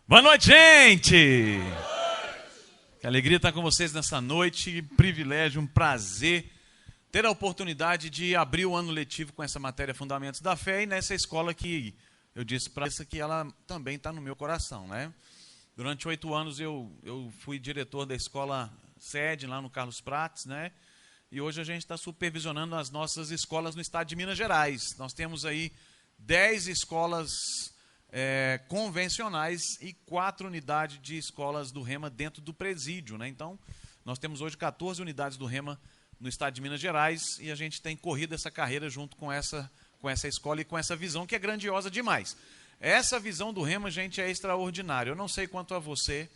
Boa noite, gente! Que alegria estar com vocês nessa noite, que privilégio, um prazer ter a oportunidade de abrir o ano letivo com essa matéria Fundamentos da Fé e nessa escola que eu disse para essa que ela também está no meu coração, né? Durante 8 anos eu fui diretor da escola sede lá no Carlos Prates, né? E hoje a gente está supervisionando as nossas escolas no estado de Minas Gerais. Nós temos aí 10 escolas convencionais e 4 unidades de escolas do Rema dentro do presídio, né? Então, nós temos hoje 14 unidades do Rema no estado de Minas Gerais e a gente tem corrido essa carreira junto com essa escola e com essa visão que é grandiosa demais. Essa visão do Rema, gente, é extraordinária. Eu não sei quanto a você,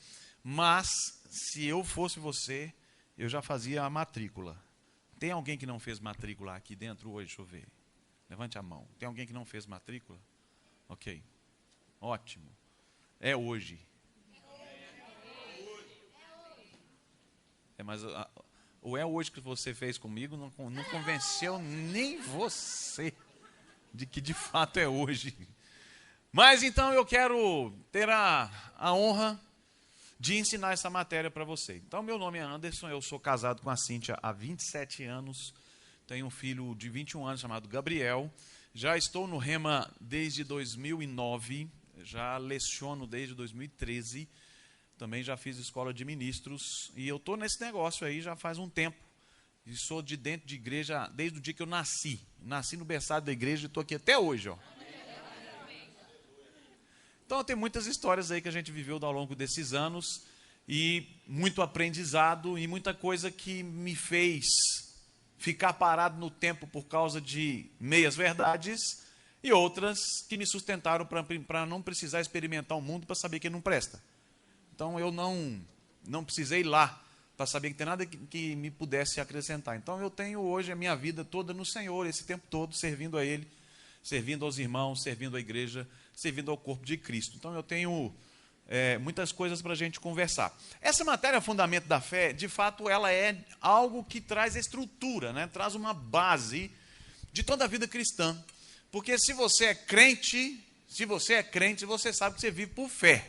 mas se eu fosse você, eu já fazia a matrícula. Tem alguém que não fez matrícula aqui dentro hoje? Deixa eu ver. Levante a mão. Tem alguém que não fez matrícula? Ok. Ótimo. É hoje. Mas o é hoje que você fez comigo não convenceu nem você de que de fato é hoje. Mas então eu quero ter a honra de ensinar essa matéria para você. Então meu nome é Anderson, eu sou casado com a Cíntia há 27 anos, tenho um filho de 21 anos chamado Gabriel, já estou no Rema desde 2009, já leciono desde 2013, também já fiz escola de ministros e eu estou nesse negócio aí já faz um tempo. E sou de dentro de igreja desde o dia que eu nasci. Nasci no berçário da igreja e estou aqui até hoje, ó. Então tem muitas histórias aí que a gente viveu ao longo desses anos e muito aprendizado e muita coisa que me fez ficar parado no tempo por causa de meias verdades e outras que me sustentaram para não precisar experimentar o mundo para saber que não presta. Então eu não precisei ir lá para saber que tem nada que me pudesse acrescentar. Então eu tenho hoje a minha vida toda no Senhor, esse tempo todo servindo a Ele, servindo aos irmãos, servindo à igreja, servindo ao corpo de Cristo. Então eu tenho muitas coisas para a gente conversar. Essa matéria Fundamento da Fé, de fato, ela é algo que traz estrutura, né? Traz uma base de toda a vida cristã. Porque se você é crente, você sabe que você vive por fé.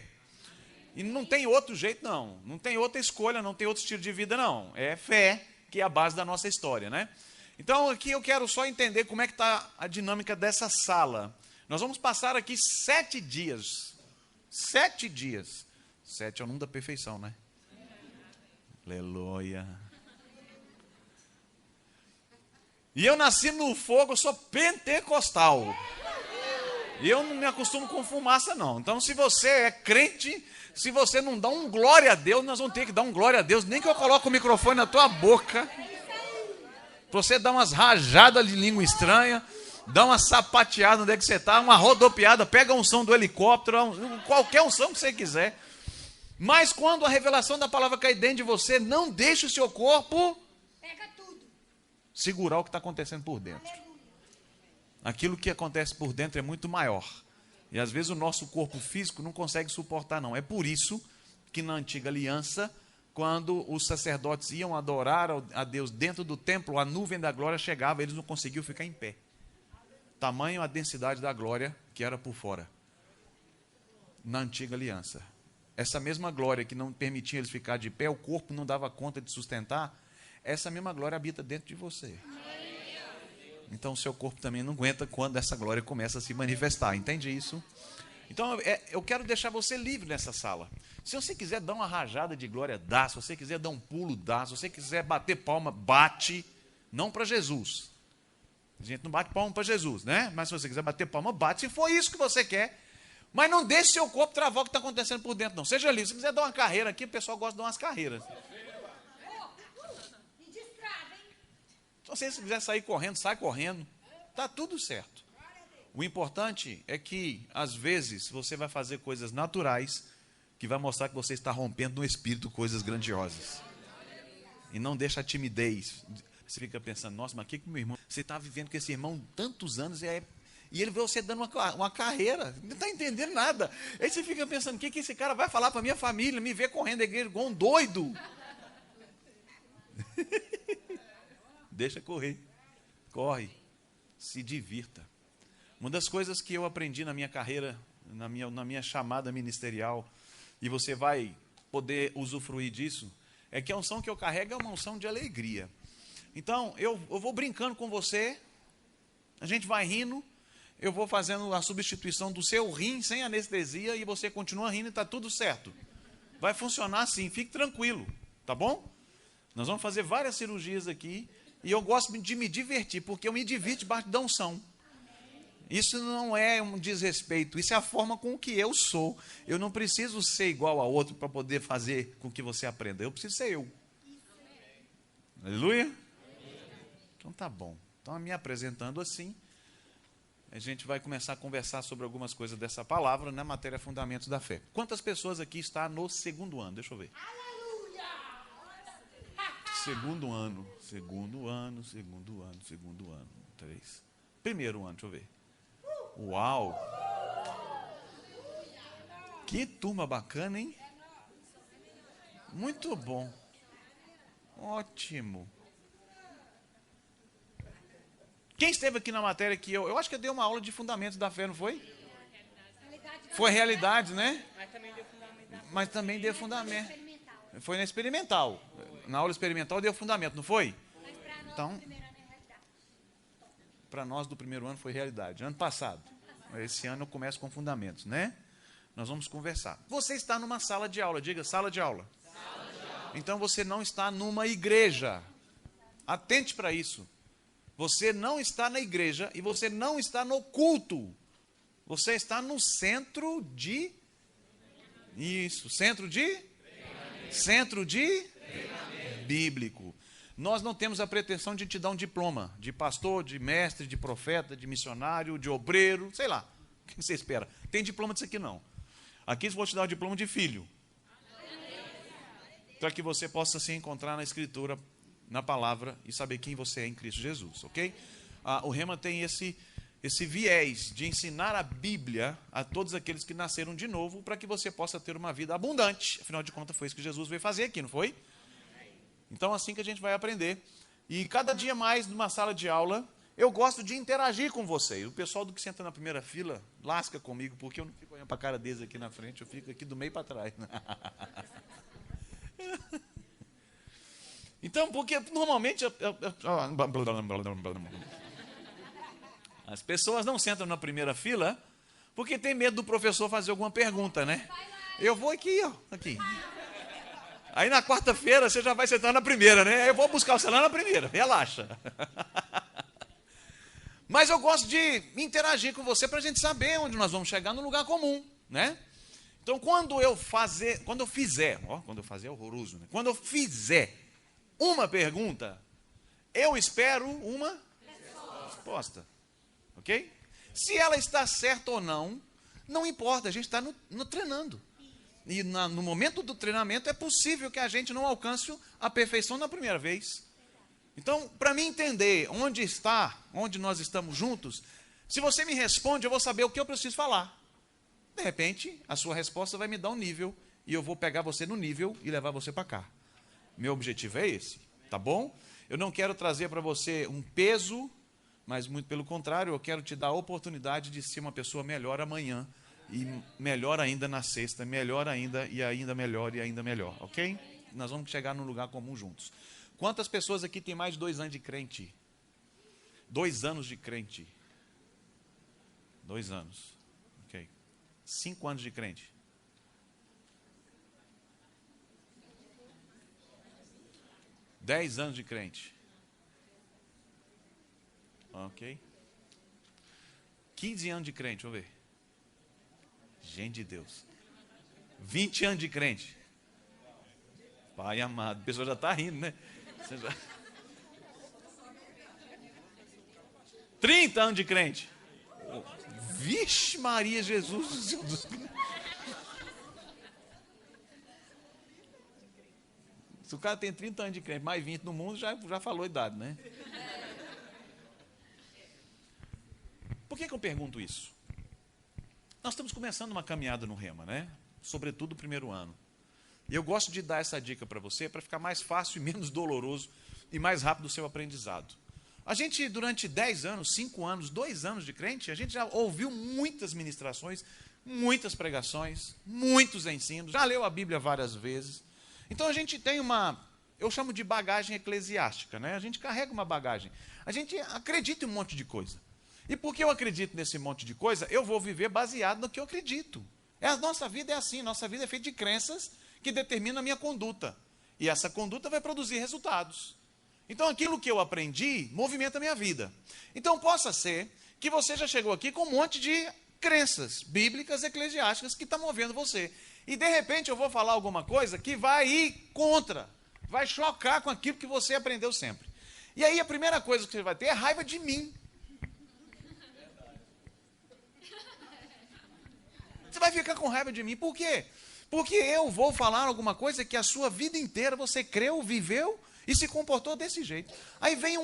E não tem outro jeito, não. Não tem outra escolha, não tem outro estilo de vida, não. É fé que é a base da nossa história, né? Então, aqui eu quero só entender como é que está a dinâmica dessa sala. Nós vamos passar aqui 7 dias. 7 dias. 7 é o número da perfeição, né? Aleluia. E eu nasci no fogo, eu sou pentecostal. E eu não me acostumo com fumaça, não. Então, se você é crente, se você não dá um glória a Deus, nós vamos ter que dar um glória a Deus. Nem que eu coloque o microfone na tua boca. Pra você dar umas rajadas de língua estranha, dá uma sapateada onde é que você está, uma rodopiada, pega a unção do helicóptero, qualquer unção que você quiser. Mas quando a revelação da palavra cai dentro de você, não deixe o seu corpo segurar o que está acontecendo por dentro. Aquilo que acontece por dentro é muito maior. E às vezes o nosso corpo físico não consegue suportar, não. É por isso que na antiga aliança, quando os sacerdotes iam adorar a Deus dentro do templo, a nuvem da glória chegava, eles não conseguiam ficar em pé. Tamanho a densidade da glória que era por fora. Na antiga aliança. Essa mesma glória que não permitia eles ficar de pé, o corpo não dava conta de sustentar, essa mesma glória habita dentro de você. Então o seu corpo também não aguenta quando essa glória começa a se manifestar. Entende isso? Então eu quero deixar você livre nessa sala. Se você quiser dar uma rajada de glória, dá. Se você quiser dar um pulo, dá. Se você quiser bater palma, bate. Não para Jesus. A gente não bate palma para Jesus, né? Mas se você quiser bater palma, bate. Se for isso que você quer. Mas não deixe seu corpo travar o que está acontecendo por dentro, não. Seja livre. Se quiser dar uma carreira aqui, o pessoal gosta de dar umas carreiras. Se você quiser sair correndo, sai correndo. Está tudo certo. O importante é que, às vezes, você vai fazer coisas naturais que vai mostrar que você está rompendo no espírito coisas grandiosas. E não deixa a timidez. Você fica pensando, nossa, mas o que meu irmão... Você está vivendo com esse irmão tantos anos e ele vê você dando uma carreira. Não está entendendo nada. Aí você fica pensando, o que esse cara vai falar para a minha família? Me ver correndo a igreja igual um doido. Deixa correr. Corre. Se divirta. Uma das coisas que eu aprendi na minha carreira, na minha chamada ministerial, e você vai poder usufruir disso, é que a unção que eu carrego é uma unção de alegria. Então, eu vou brincando com você, a gente vai rindo, eu vou fazendo a substituição do seu rim sem anestesia e você continua rindo e está tudo certo. Vai funcionar assim, fique tranquilo, tá bom? Nós vamos fazer várias cirurgias aqui e eu gosto de me divertir, porque eu me divirto debaixo da unção. Isso não é um desrespeito, isso é a forma com que eu sou. Eu não preciso ser igual a outro para poder fazer com que você aprenda. Eu preciso ser eu. Aleluia? Então tá bom. Então, me apresentando assim, a gente vai começar a conversar sobre algumas coisas dessa palavra na matéria Fundamentos da Fé. Quantas pessoas aqui estão no segundo ano? Deixa eu ver. Segundo ano. 3. Primeiro ano, deixa eu ver. Uau! Que turma bacana, hein? Muito bom. Ótimo. Quem esteve aqui na matéria que eu acho que eu dei uma aula de fundamentos da fé, não foi? Foi realidade, né? Mas também deu fundamento. Foi na experimental. Na aula experimental deu fundamento, não foi? Então, para nós do primeiro ano foi realidade. Ano passado. Esse ano eu começo com fundamentos, né? Nós vamos conversar. Você está numa sala de aula, diga sala de aula. Então você não está numa igreja. Atente para isso. Você não está na igreja e você não está no culto. Você está no centro de... Isso, centro de... Centro de... Bíblico. Nós não temos a pretensão de te dar um diploma de pastor, de mestre, de profeta, de missionário, de obreiro, sei lá. O que você espera? Tem diploma disso aqui não. Aqui eu vou te dar o diploma de filho. Para que você possa se encontrar na Escritura, na palavra e saber quem você é em Cristo Jesus, ok? O Rema tem esse viés de ensinar a Bíblia a todos aqueles que nasceram de novo para que você possa ter uma vida abundante. Afinal de contas, foi isso que Jesus veio fazer aqui, não foi? Então, assim que a gente vai aprender. E cada dia mais, numa sala de aula, eu gosto de interagir com vocês. O pessoal do que senta na primeira fila lasca comigo, porque eu não fico olhando para a cara deles aqui na frente, eu fico aqui do meio para trás. Então, porque normalmente as pessoas não sentam na primeira fila porque tem medo do professor fazer alguma pergunta, né? Eu vou aqui, ó, aqui. Aí na quarta-feira você já vai sentar na primeira, né? Eu vou buscar o celular na primeira, relaxa. Mas eu gosto de interagir com você para a gente saber onde nós vamos chegar no lugar comum, né? Então quando eu fizer é horroroso, né? Quando eu fizer uma pergunta, eu espero uma resposta, ok? Se ela está certa ou não, não importa, a gente está no treinando. E no momento do treinamento é possível que a gente não alcance a perfeição na primeira vez. Então, para mim entender onde nós estamos juntos, se você me responde, eu vou saber o que eu preciso falar. De repente, a sua resposta vai me dar um nível, e eu vou pegar você no nível e levar você para cá. Meu objetivo é esse, tá bom? Eu não quero trazer para você um peso, mas muito pelo contrário, eu quero te dar a oportunidade de ser uma pessoa melhor amanhã, e melhor ainda na sexta, melhor ainda, e ainda melhor, ok? Nós vamos chegar num lugar comum juntos. Quantas pessoas aqui têm mais de 2 anos de crente? 2 anos de crente. 2 anos, ok. 5 anos de crente. Dez anos de crente. Ok. 15 anos de crente, deixa eu ver. Gente de Deus. 20 anos de crente. Pai amado, a pessoa já está rindo, né? 30 anos de crente. Vixe Maria Jesus. Se o cara tem 30 anos de crente, mais 20 no mundo, já falou a idade, né? Por que eu pergunto isso? Nós estamos começando uma caminhada no Rema, né? Sobretudo o primeiro ano. E eu gosto de dar essa dica para você, para ficar mais fácil e menos doloroso e mais rápido o seu aprendizado. A gente, durante 10 anos, 5 anos, 2 anos de crente, a gente já ouviu muitas ministrações muitas pregações, muitos ensinos, já leu a Bíblia várias vezes. Então a gente tem eu chamo de bagagem eclesiástica, né? A gente carrega uma bagagem. A gente acredita em um monte de coisa. E porque eu acredito nesse monte de coisa, eu vou viver baseado no que eu acredito. A nossa vida é assim, nossa vida é feita de crenças que determinam a minha conduta. E essa conduta vai produzir resultados. Então aquilo que eu aprendi movimenta a minha vida. Então possa ser que você já chegou aqui com um monte de crenças bíblicas, eclesiásticas que estão movendo você. E de repente eu vou falar alguma coisa que vai ir contra, vai chocar com aquilo que você aprendeu sempre. E aí a primeira coisa que você vai ter é raiva de mim. Você vai ficar com raiva de mim. Por quê? Porque eu vou falar alguma coisa que a sua vida inteira você creu, viveu e se comportou desse jeito. Aí vem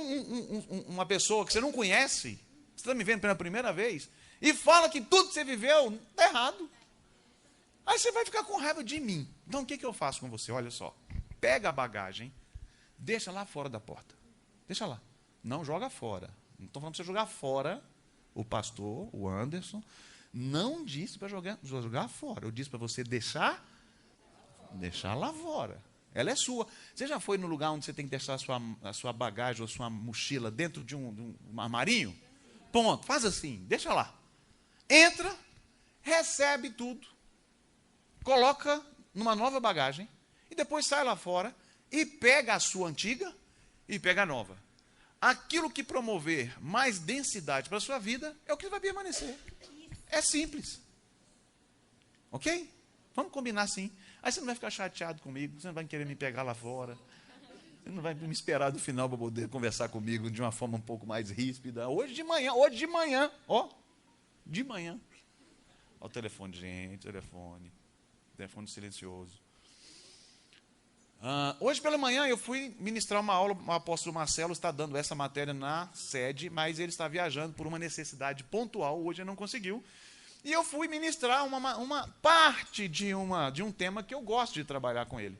uma pessoa que você não conhece, você está me vendo pela primeira vez, e fala que tudo que você viveu está errado. Aí você vai ficar com raiva de mim. Então o que eu faço com você? Olha só. Pega a bagagem, deixa lá fora da porta. Deixa lá. Não joga fora. Não estou falando para você jogar fora o pastor, o Anderson. Não disse para jogar fora. Eu disse para você deixar lá fora. Ela é sua. Você já foi no lugar onde você tem que deixar a sua bagagem ou a sua mochila dentro de um armarinho? Ponto. Faz assim. Deixa lá. Entra, recebe tudo, coloca numa nova bagagem e depois sai lá fora e pega a sua antiga e pega a nova. Aquilo que promover mais densidade para a sua vida é o que vai permanecer. É simples. Ok? Vamos combinar assim. Aí você não vai ficar chateado comigo, você não vai querer me pegar lá fora, você não vai me esperar do final para poder conversar comigo de uma forma um pouco mais ríspida. Hoje de manhã, ó, de manhã. Ó o telefone, gente, telefone silencioso. Hoje pela manhã eu fui ministrar uma aula, o apóstolo Marcelo está dando essa matéria na sede, mas ele está viajando por uma necessidade pontual, hoje ele não conseguiu. E eu fui ministrar uma parte de um tema que eu gosto de trabalhar com ele.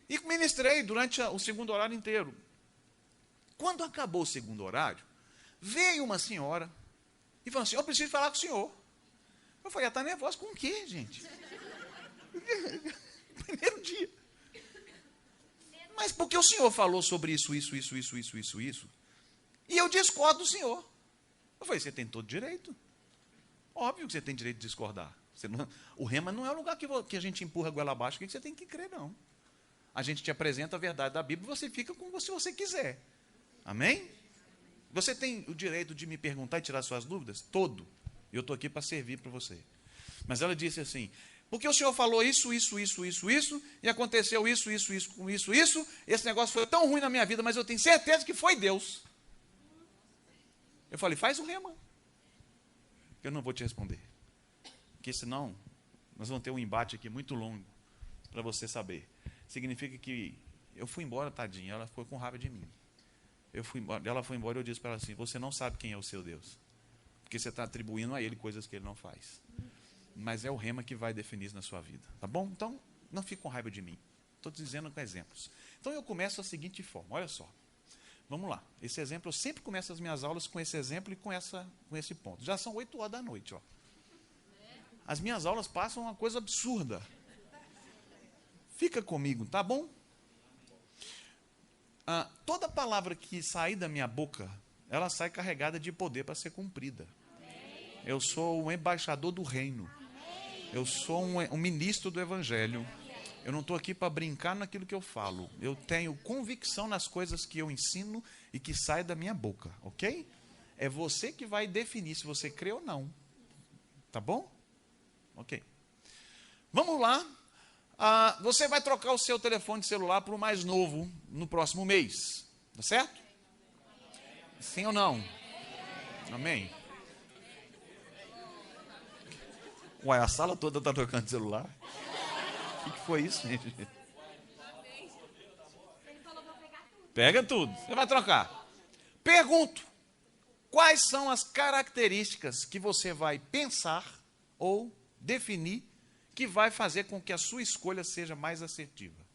E ministrei durante o segundo horário inteiro. Quando acabou o segundo horário, veio uma senhora e falou assim, eu preciso falar com o senhor. Eu falei, está nervosa com o quê, gente? Primeiro dia. Mas porque o senhor falou sobre isso. E eu discordo do senhor. Eu falei, você tem todo direito. Óbvio que você tem direito de discordar. O rema não é o lugar que a gente empurra a goela abaixo, que você tem que crer, não. A gente te apresenta a verdade da Bíblia e você fica com se você quiser. Amém? Você tem o direito de me perguntar e tirar suas dúvidas? Todo. Eu estou aqui para servir para você. Mas ela disse assim, porque o senhor falou isso, e aconteceu isso, esse negócio foi tão ruim na minha vida, mas eu tenho certeza que foi Deus. Eu falei, faz o rema. Eu não vou te responder. Porque senão, nós vamos ter um embate aqui muito longo, para você saber. Significa que eu fui embora, tadinha, ela foi com raiva de mim. Ela foi embora e eu disse para ela assim, você não sabe quem é o seu Deus. Porque você está atribuindo a ele coisas que ele não faz. Mas é o rema que vai definir isso na sua vida. Tá bom? Então, não fique com raiva de mim. Estou dizendo com exemplos. Então, eu começo da seguinte forma. Olha só. Vamos lá. Esse exemplo, eu sempre começo as minhas aulas com esse exemplo e com esse ponto. Já são 8 horas da noite. Ó. As minhas aulas passam uma coisa absurda. Fica comigo, tá bom? Toda palavra que sair da minha boca, ela sai carregada de poder para ser cumprida. Eu sou um embaixador do reino. Eu sou um ministro do evangelho. Eu não estou aqui para brincar naquilo que eu falo. Eu tenho convicção nas coisas que eu ensino e que saem da minha boca, ok? É você que vai definir se você crê ou não. Tá bom? Ok. Vamos lá. Você vai trocar o seu telefone celular para o mais novo no próximo mês. Tá certo? Sim ou não? Amém? Ué, a sala toda está trocando celular. O que foi isso, gente? Pega tudo. Você vai trocar. Pergunto. Quais são as características que você vai pensar ou definir que vai fazer com que a sua escolha seja mais assertiva?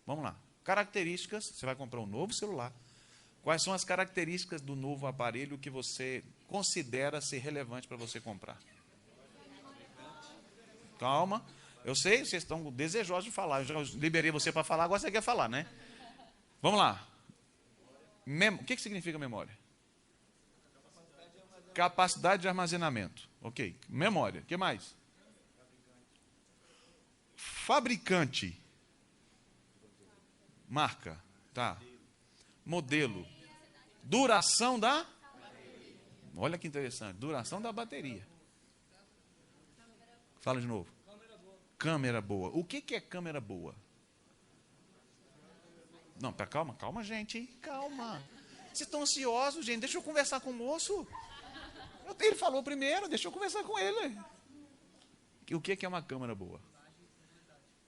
Vamos lá. Características. Você vai comprar um novo celular. Quais são as características do novo aparelho que você considera ser relevante para você comprar? Calma. Eu sei, vocês estão desejosos de falar. Eu já liberei você para falar, agora você quer falar, né? Vamos lá. O que significa memória? Capacidade de armazenamento. Ok. Memória. O que mais? Fabricante. Marca. Tá. Modelo. Duração da... Olha que interessante. Duração da bateria. Fala de novo. Câmera boa. O que é câmera boa? Não, calma, gente, hein? Calma. Vocês estão ansiosos, gente. Deixa eu conversar com o moço. Ele falou primeiro, deixa eu conversar com ele. O que é uma câmera boa?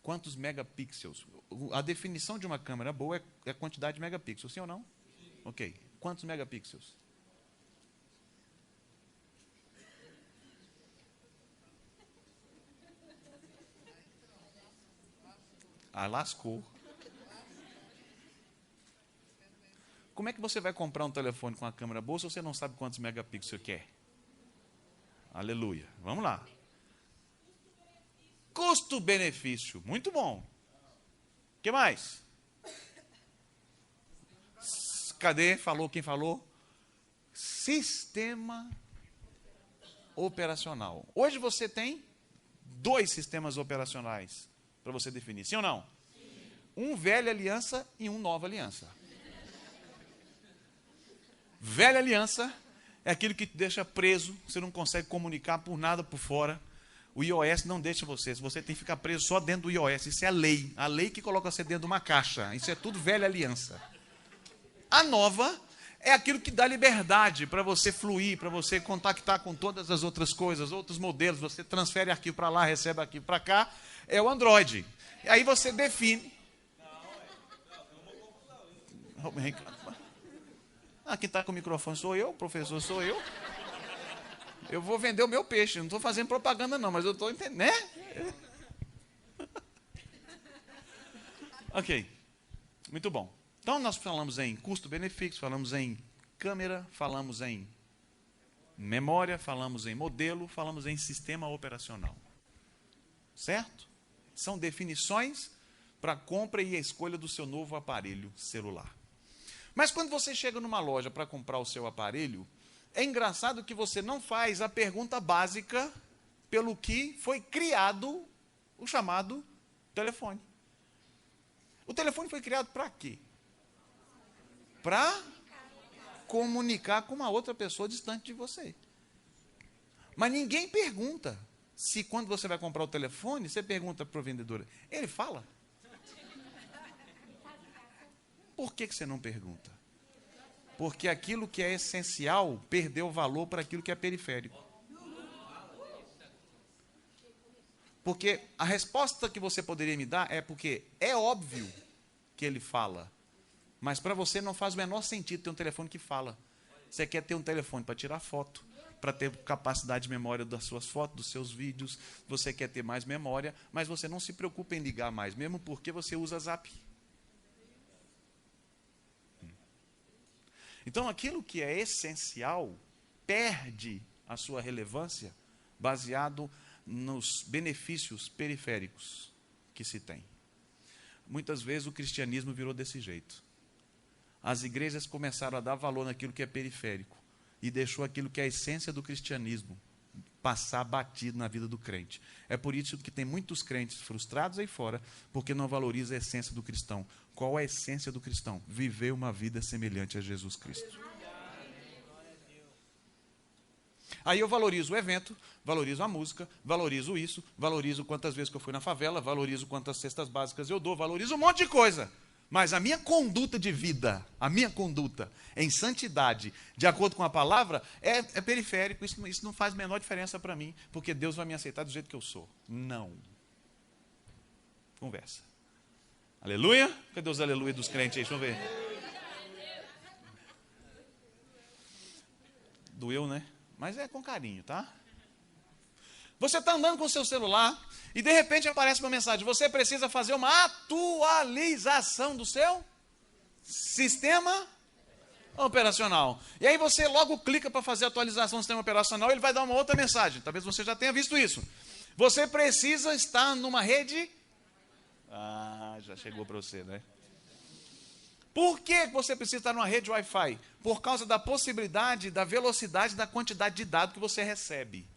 Quantos megapixels? A definição de uma câmera boa é a quantidade de megapixels, sim ou não? Ok. Quantos megapixels? Ah, lascou. Como é que você vai comprar um telefone com uma câmera boa se você não sabe quantos megapixels você quer? Aleluia. Vamos lá. Custo-benefício. Muito bom. O que mais? Cadê? Falou quem falou? Sistema operacional. Hoje você tem 2 sistemas operacionais para você definir. Sim ou não? Sim. Um velha aliança e um nova aliança. Velha aliança é aquilo que te deixa preso, você não consegue comunicar por nada por fora. O iOS não deixa você, você tem que ficar preso só dentro do iOS. Isso é a lei que coloca você dentro de uma caixa. Isso é tudo velha aliança. A nova é aquilo que dá liberdade para você fluir, para você contactar com todas as outras coisas, outros modelos. Você transfere arquivo para lá, recebe arquivo para cá. É o Android. E aí você define. Quem está com o microfone sou eu, o professor sou eu. Eu vou vender o meu peixe. Não estou fazendo propaganda não, mas eu estou entendendo, né? Ok. Muito bom. Então nós falamos em custo-benefício, falamos em câmera, falamos em memória, falamos em modelo, falamos em sistema operacional. Certo? São definições para a compra e a escolha do seu novo aparelho celular. Mas quando você chega numa loja para comprar o seu aparelho, é engraçado que você não faz a pergunta básica pelo que foi criado o chamado telefone. O telefone foi criado para quê? Para comunicar com uma outra pessoa distante de você. Mas ninguém pergunta se quando você vai comprar o telefone, você pergunta para o vendedor, ele fala? Por que você não pergunta? Porque aquilo que é essencial perdeu valor para aquilo que é periférico. Porque a resposta que você poderia me dar é porque é óbvio que ele fala, mas para você não faz o menor sentido ter um telefone que fala. Você quer ter um telefone para tirar foto, para ter capacidade de memória das suas fotos, dos seus vídeos, você quer ter mais memória, mas você não se preocupa em ligar mais, mesmo porque você usa Zap. Então, aquilo que é essencial perde a sua relevância baseado nos benefícios periféricos que se tem. Muitas vezes o cristianismo virou desse jeito. As igrejas começaram a dar valor naquilo que é periférico e deixou aquilo que é a essência do cristianismo passar batido na vida do crente. É por isso que tem muitos crentes frustrados aí fora, porque não valoriza a essência do cristão. Qual é a essência do cristão? Viver uma vida semelhante a Jesus Cristo. Aí eu valorizo o evento, valorizo a música, valorizo isso, valorizo quantas vezes que eu fui na favela, valorizo quantas cestas básicas eu dou, valorizo um monte de coisa. Mas a minha conduta de vida, a minha conduta em santidade, de acordo com a palavra, é periférico. Isso não faz a menor diferença para mim, porque Deus vai me aceitar do jeito que eu sou. Não. Conversa. Aleluia? Cadê os aleluia dos crentes aí? Deixa eu ver. Doeu, né? Mas é com carinho, tá? Você está andando com o seu celular e de repente aparece uma mensagem. Você precisa fazer uma atualização do seu sistema operacional. E aí você logo clica para fazer a atualização do sistema operacional e ele vai dar uma outra mensagem. Talvez você já tenha visto isso. Você precisa estar numa rede... já chegou para você, né? Por que você precisa estar numa rede Wi-Fi? Por causa da possibilidade, da velocidade, da quantidade de dados que você recebe.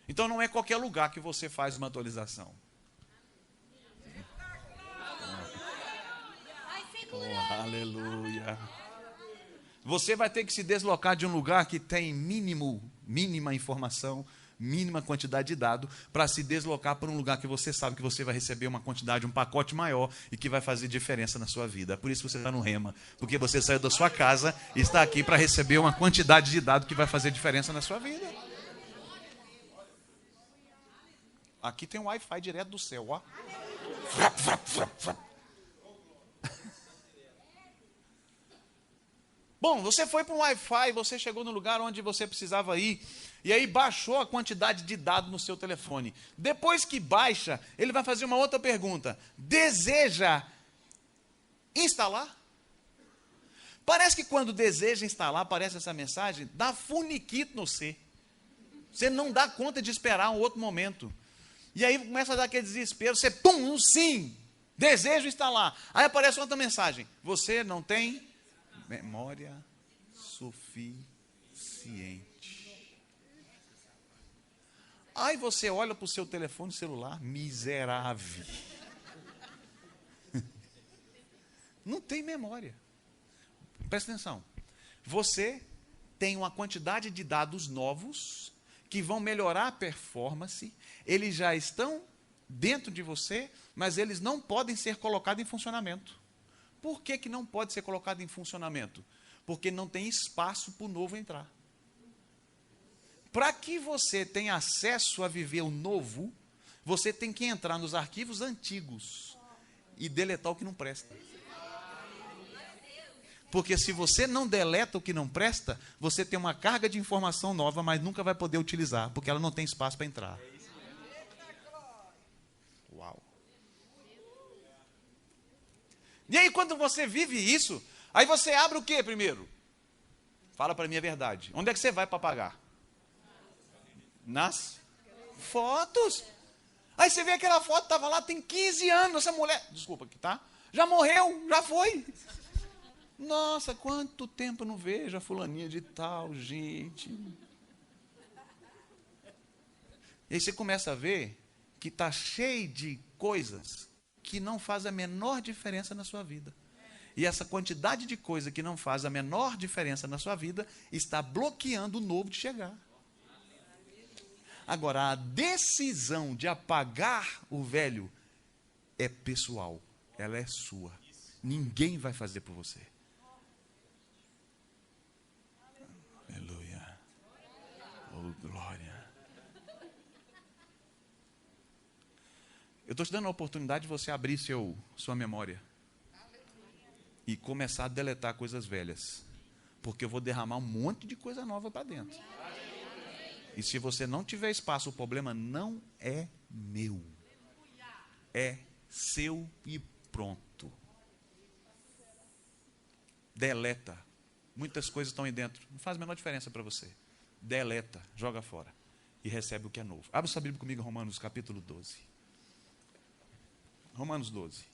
Então não é qualquer lugar que você faz uma atualização. Aleluia. Você vai ter que se deslocar de um lugar que tem mínima informação, mínima quantidade de dado, para se deslocar para um lugar que você sabe que você vai receber uma quantidade, um pacote maior e que vai fazer diferença na sua vida. Por isso você está no Rema, porque você saiu da sua casa e está aqui para receber uma quantidade de dado que vai fazer diferença na sua vida. Aqui tem um Wi-Fi direto do céu, ó. Bom, você foi para um Wi-Fi, você chegou no lugar onde você precisava ir, e aí baixou a quantidade de dados no seu telefone. Depois que baixa, ele vai fazer uma outra pergunta. Deseja instalar? Parece que quando deseja instalar, aparece essa mensagem, dá funiquito no C. Você não dá conta de esperar um outro momento. E aí começa a dar aquele desespero, você, pum, um sim, desejo instalar. Aí aparece outra mensagem, você não tem memória suficiente. Aí você olha para o seu telefone celular, miserável. Não tem memória. Presta atenção. Você tem uma quantidade de dados novos que vão melhorar a performance. Eles já estão dentro de você, mas eles não podem ser colocados em funcionamento. Por que não pode ser colocado em funcionamento? Porque não tem espaço para o novo entrar. Para que você tenha acesso a viver o novo, você tem que entrar nos arquivos antigos e deletar o que não presta. Porque se você não deleta o que não presta, você tem uma carga de informação nova, mas nunca vai poder utilizar, porque ela não tem espaço para entrar. Uau! E aí quando você vive isso, aí você abre o que primeiro? Fala para mim a verdade. Onde é que você vai para pagar? Nas fotos. Aí você vê aquela foto, estava lá, tem 15 anos, essa mulher, desculpa aqui, tá? Já morreu, já foi. Nossa, quanto tempo eu não vejo a fulaninha de tal, gente. E aí você começa a ver que está cheio de coisas que não faz a menor diferença na sua vida. E essa quantidade de coisa que não faz a menor diferença na sua vida está bloqueando o novo de chegar. Agora, a decisão de apagar o velho é pessoal. Ela é sua. Ninguém vai fazer por você. Aleluia. Oh, glória. Eu estou te dando a oportunidade de você abrir sua memória e começar a deletar coisas velhas, porque eu vou derramar um monte de coisa nova para dentro. E se você não tiver espaço, o problema não é meu, é seu e pronto. Deleta. Muitas coisas estão aí dentro, não faz a menor diferença para você. Deleta, joga fora e recebe o que é novo. Abre sua Bíblia comigo, Romanos capítulo 12. Romanos 12.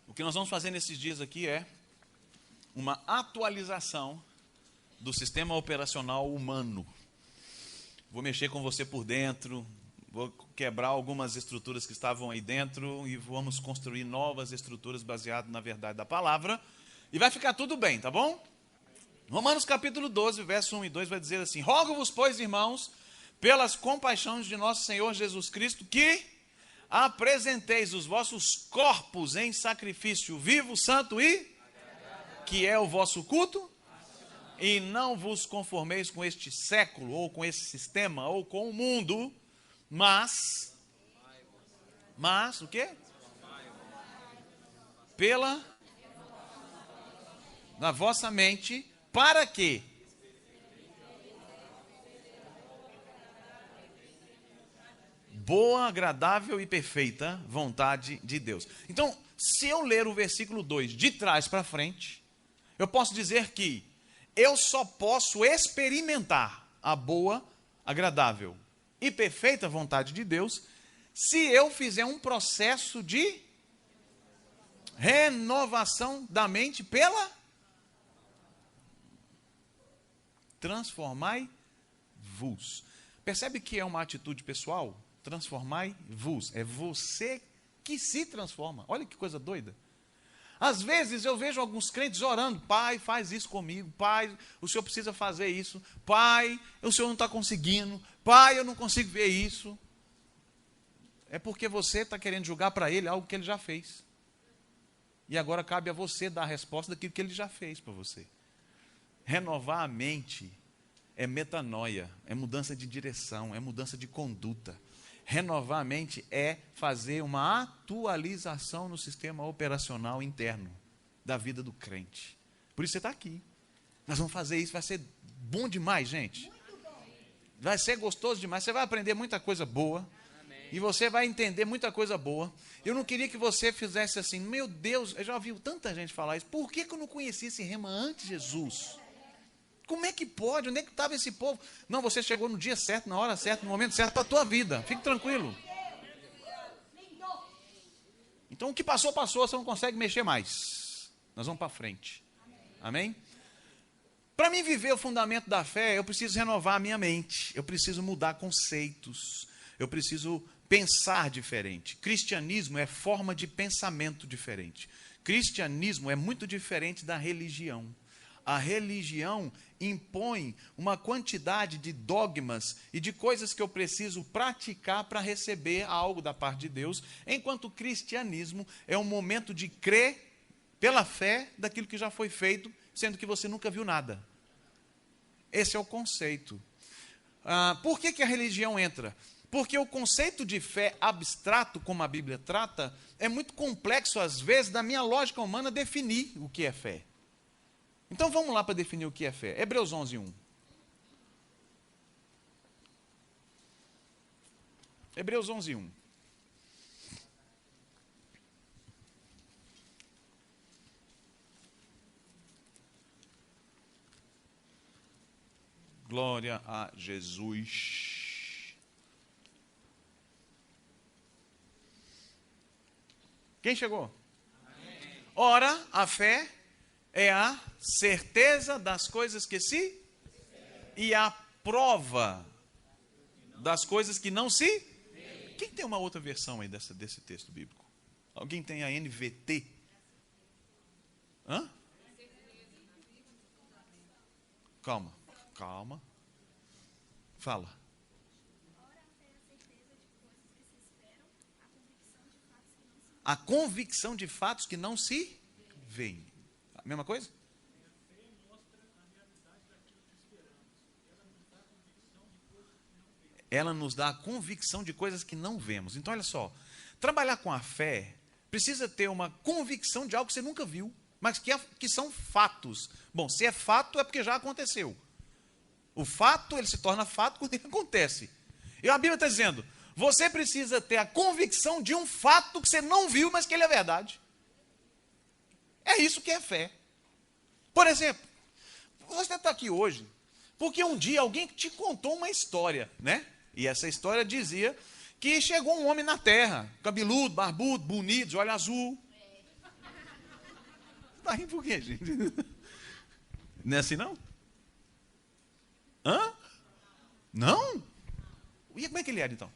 O que nós vamos fazer nesses dias aqui é uma atualização do sistema operacional humano. Vou mexer com você por dentro, vou quebrar algumas estruturas que estavam aí dentro e vamos construir novas estruturas baseadas na verdade da palavra. E vai ficar tudo bem, tá bom? Romanos capítulo 12, verso 1 e 2 vai dizer assim: rogo-vos, pois, irmãos, pelas compaixões de nosso Senhor Jesus Cristo, que apresenteis os vossos corpos em sacrifício vivo, santo e que é o vosso culto, e não vos conformeis com este século, ou com esse sistema, ou com o mundo, mas o quê? Na vossa mente, para quê? boa, agradável e perfeita vontade de Deus. Então, se eu ler o versículo 2 de trás para frente, eu posso dizer que eu só posso experimentar a boa, agradável e perfeita vontade de Deus se eu fizer um processo de renovação da mente pela transformai-vos. Percebe que é uma atitude pessoal? Transformai-vos. É você que se transforma. Olha que coisa doida. Às vezes eu vejo alguns crentes orando: Pai, faz isso comigo. Pai, o Senhor precisa fazer isso. Pai, o Senhor não está conseguindo. Pai, eu não consigo ver isso. É porque você está querendo julgar para Ele algo que Ele já fez. E agora cabe a você dar a resposta daquilo que Ele já fez para você. Renovar a mente é metanoia, é mudança de direção, é mudança de conduta. Renovar a mente é fazer uma atualização no sistema operacional interno da vida do crente. Por isso você está aqui. Nós vamos fazer isso, vai ser bom demais, gente. Vai ser gostoso demais, você vai aprender muita coisa boa. E você vai entender muita coisa boa. Eu não queria que você fizesse assim: meu Deus, eu já ouvi tanta gente falar isso. Por que eu não conhecia esse rema antes de Jesus? Como é que pode? Onde é que estava esse povo? Não, você chegou no dia certo, na hora certa, no momento certo para a tua vida. Fique tranquilo. Então o que passou, passou, você não consegue mexer mais. Nós vamos para frente. Amém? Para mim viver o fundamento da fé, eu preciso renovar a minha mente. Eu preciso mudar conceitos. Eu preciso pensar diferente. Cristianismo é forma de pensamento diferente. Cristianismo é muito diferente da religião. A religião impõe uma quantidade de dogmas e de coisas que eu preciso praticar para receber algo da parte de Deus, enquanto o cristianismo é um momento de crer pela fé daquilo que já foi feito, sendo que você nunca viu nada. Esse é o conceito. Por que a religião entra? Porque o conceito de fé abstrato, como a Bíblia trata, é muito complexo, às vezes, da minha lógica humana definir o que é fé. Então vamos lá para definir o que é fé. Hebreus 11:1. Hebreus 11:1. Glória a Jesus. Quem chegou? Amém. Ora, a fé é a certeza das coisas que se e a prova das coisas que não se. Quem tem uma outra versão aí desse texto bíblico? Alguém tem a NVT? Hã? Calma. Fala. A convicção de fatos que não se veem. Mesma coisa? Ela nos dá a convicção de coisas que não vemos. Então, olha só. Trabalhar com a fé precisa ter uma convicção de algo que você nunca viu, mas que são fatos. Bom, se é fato, é porque já aconteceu. O fato, ele se torna fato quando ele acontece. E a Bíblia está dizendo: você precisa ter a convicção de um fato que você não viu, mas que ele é verdade. É isso que é fé. Por exemplo, você está aqui hoje porque um dia alguém te contou uma história, né? E essa história dizia que chegou um homem na terra, cabeludo, barbudo, bonito, de olho azul. Está rindo por quê, gente? Não é assim, não? Hã? Não? E como é que ele era, então?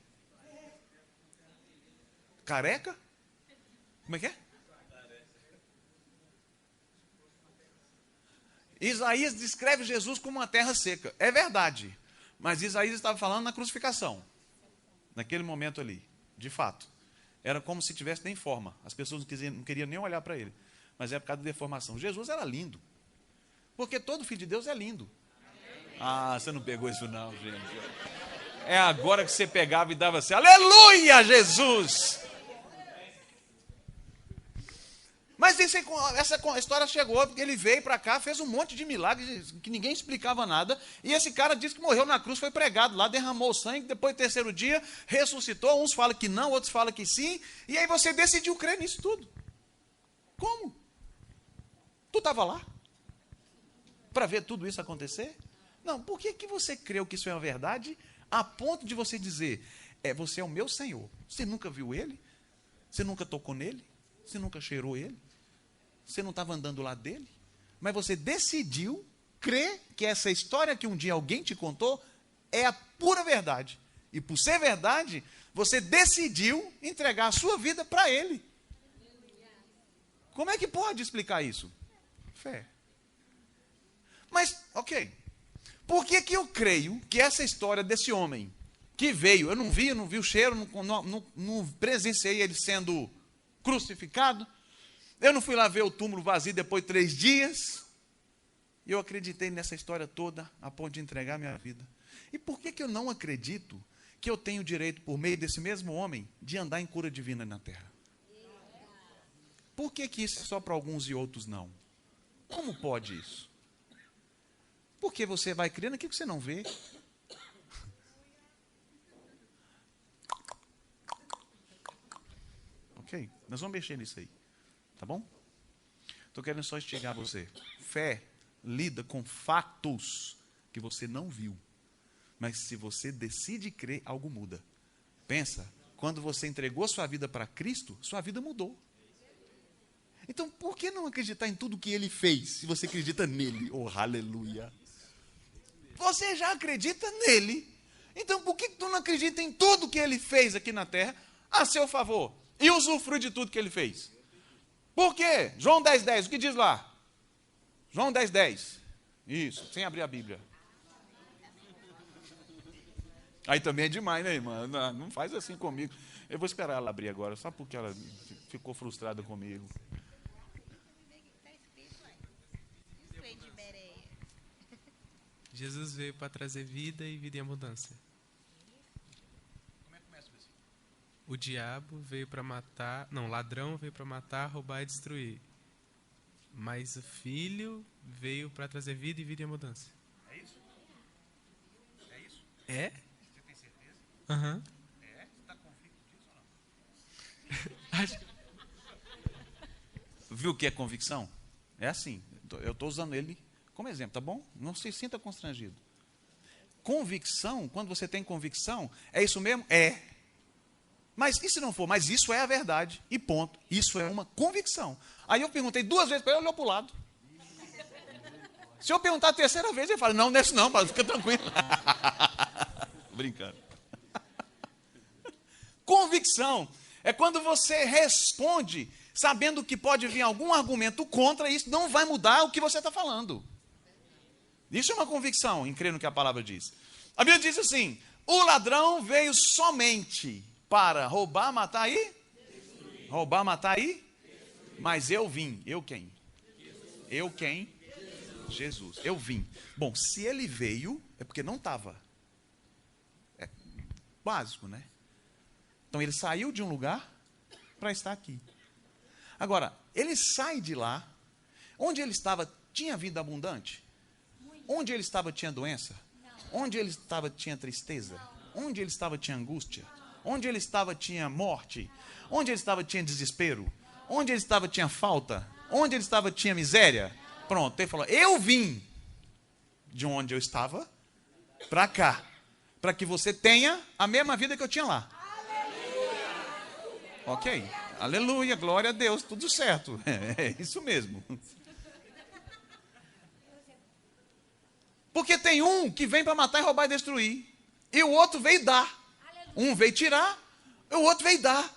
Careca? Como é que é? Isaías descreve Jesus como uma terra seca. É verdade. Mas Isaías estava falando na crucificação. Naquele momento ali. De fato. Era como se tivesse nem forma. As pessoas não queriam nem olhar para ele. Mas é por causa da deformação. Jesus era lindo. Porque todo filho de Deus é lindo. Ah, você não pegou isso não, gente. É agora que você pegava e dava assim: aleluia, Jesus! Mas essa história chegou, porque ele veio para cá, fez um monte de milagres que ninguém explicava nada, e esse cara disse que morreu na cruz, foi pregado lá, derramou sangue, depois, terceiro dia, ressuscitou, uns falam que não, outros falam que sim, e aí você decidiu crer nisso tudo. Como? Tu estava lá? Para ver tudo isso acontecer? Não, por que você creu que isso é uma verdade, a ponto de você dizer, você é o meu Senhor? Você nunca viu ele? Você nunca tocou nele? Você nunca cheirou ele? Você não estava andando lá dele? Mas você decidiu crer que essa história que um dia alguém te contou é a pura verdade. E por ser verdade, você decidiu entregar a sua vida para ele. Como é que pode explicar isso? Fé. Mas, ok. Por que eu creio que essa história desse homem que veio, eu não vi o cheiro, não presenciei ele sendo crucificado, eu não fui lá ver o túmulo vazio depois de 3 dias, e eu acreditei nessa história toda a ponto de entregar minha vida. E por que eu não acredito que eu tenho o direito, por meio desse mesmo homem, de andar em cura divina na terra? Por que isso é só para alguns e outros não? Como pode isso? Porque você vai crer naquilo que você não vê. Ok? Nós vamos mexer nisso aí. Tá bom? Estou querendo só instigar você. Fé lida com fatos que você não viu. Mas se você decide crer, algo muda. Pensa, quando você entregou sua vida para Cristo, sua vida mudou. Então, por que não acreditar em tudo que ele fez, se você acredita nele? Oh, aleluia! Você já acredita nele. Então, por que tu não acredita em tudo que ele fez aqui na terra, a seu favor? E usufrui de tudo que ele fez? Por quê? João 10:10, o que diz lá? João 10:10. Isso, sem abrir a Bíblia. Aí também é demais, né, irmã? Não faz assim comigo. Eu vou esperar ela abrir agora, só porque ela ficou frustrada comigo. Jesus veio para trazer vida e vida em abundância. Como é que começa isso? O diabo veio para matar, ladrão veio para matar, roubar e destruir. Mas o filho veio para trazer vida e vida em abundância. É isso? É isso? É? Você tem certeza? Aham. É? Você está convicto disso ou não? Viu o que é convicção? É assim, eu estou usando ele como exemplo, tá bom? Não se sinta constrangido. Convicção, quando você tem convicção, é isso mesmo? É. Mas e se não for? Mas isso é a verdade. E ponto. Isso é uma convicção. Aí eu perguntei 2 vezes para ele, olhou para o lado. Se eu perguntar a 3ª vez, ele fala, não, nesse não, mas fica tranquilo. Brincando. Convicção é quando você responde sabendo que pode vir algum argumento contra, e isso não vai mudar o que você está falando. Isso é uma convicção, em crer no que a palavra diz. A Bíblia diz assim, o ladrão veio somente para roubar, matar e? Destruir. Roubar, matar e? Destruir. Mas eu vim. Eu quem? Jesus. Eu quem? Jesus. Eu vim. Bom, se ele veio, é porque não estava. É básico, né? Então ele saiu de um lugar para estar aqui. Agora, ele sai de lá, onde ele estava, tinha vida abundante? Onde ele estava, tinha doença? Onde ele estava, tinha tristeza? Onde ele estava, tinha angústia? Onde ele estava, tinha morte? Onde ele estava, tinha desespero? Onde ele estava, tinha falta? Onde ele estava, tinha miséria? Pronto, ele falou, eu vim de onde eu estava para cá, para que você tenha a mesma vida que eu tinha lá. Ok, aleluia, glória a Deus, tudo certo, é isso mesmo. Porque tem um que vem para matar, e roubar e destruir, e o outro veio dar. Um veio tirar, e o outro veio dar.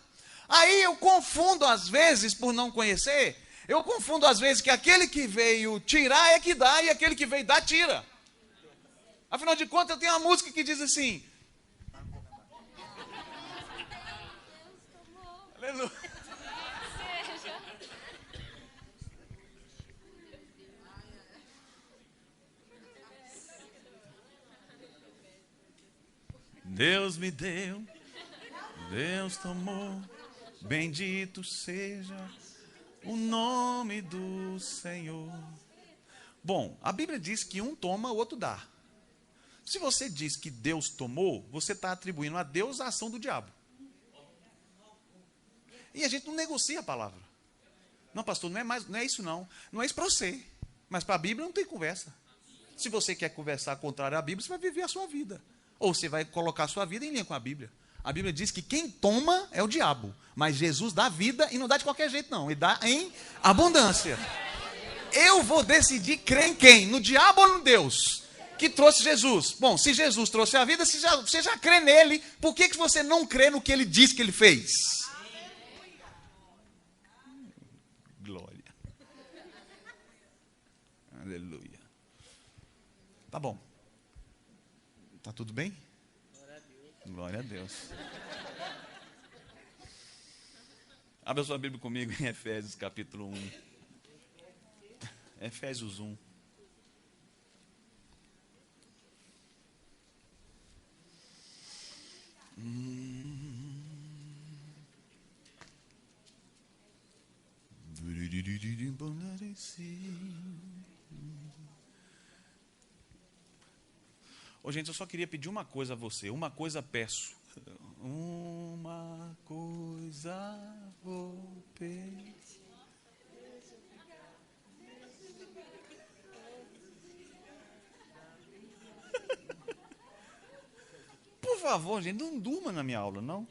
Aí eu confundo às vezes, por não conhecer, eu confundo às vezes que aquele que veio tirar é que dá, e aquele que veio dar, tira. Afinal de contas, eu tenho uma música que diz assim, aleluia. Deus me deu, Deus tomou, bendito seja. o nome do Senhor. Bom, a Bíblia diz que um toma, o outro dá. Se você diz que Deus tomou, você está atribuindo a Deus a ação do diabo. E a gente não negocia a palavra. Não, pastor, não é isso não. Não é isso para você. Mas para a Bíblia não tem conversa. Se você quer conversar contrário à Bíblia, você vai viver a sua vida. Ou você vai colocar a sua vida em linha com a Bíblia. A Bíblia diz que quem toma é o diabo. Mas Jesus dá vida e não dá de qualquer jeito não. Ele dá em abundância. Eu vou decidir crer em quem? No diabo ou no Deus? Que trouxe Jesus. Bom, se Jesus trouxe a vida, você já crê nele. Por que você não crê no que ele disse que ele fez? Glória. Aleluia. Tá bom. Tá tudo bem? Glória a Deus. Abra sua Bíblia comigo em Efésios capítulo 1. Efésios 1. Ô, gente, eu só queria pedir uma coisa a você. Uma coisa peço. Uma coisa vou pedir. Por favor, gente, não durma na minha aula, não.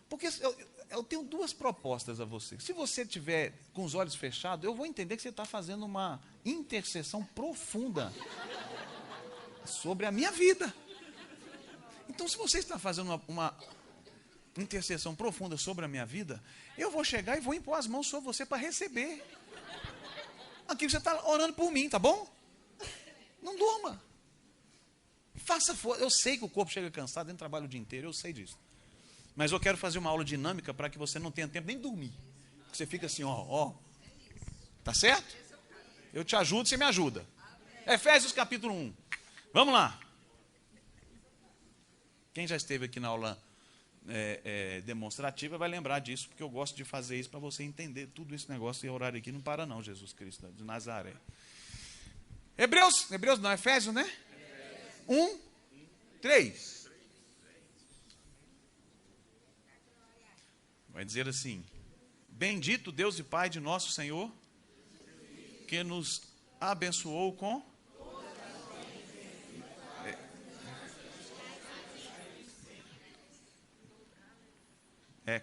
Porque eu tenho duas propostas a você. Se você tiver com os olhos fechados, eu vou entender que você está fazendo uma intercessão profunda sobre a minha vida. Então, se você está fazendo uma intercessão profunda sobre a minha vida, eu vou chegar e vou impor as mãos sobre você para receber aquilo que você está orando por mim, tá bom? Não durma. Faça força. Eu sei que o corpo chega cansado, dentro do trabalho o dia inteiro, eu sei disso. Mas eu quero fazer uma aula dinâmica para que você não tenha tempo nem de dormir. Você fica assim, ó. Tá certo? Eu te ajudo, você me ajuda. Efésios capítulo 1. Vamos lá. Quem já esteve aqui na aula demonstrativa vai lembrar disso, porque eu gosto de fazer isso para você entender tudo esse negócio. E o horário aqui não para não, Jesus Cristo de Nazaré. Hebreus não, Efésios, né? 1, 3. Vai dizer assim: bendito Deus e Pai de nosso Senhor, que nos abençoou com...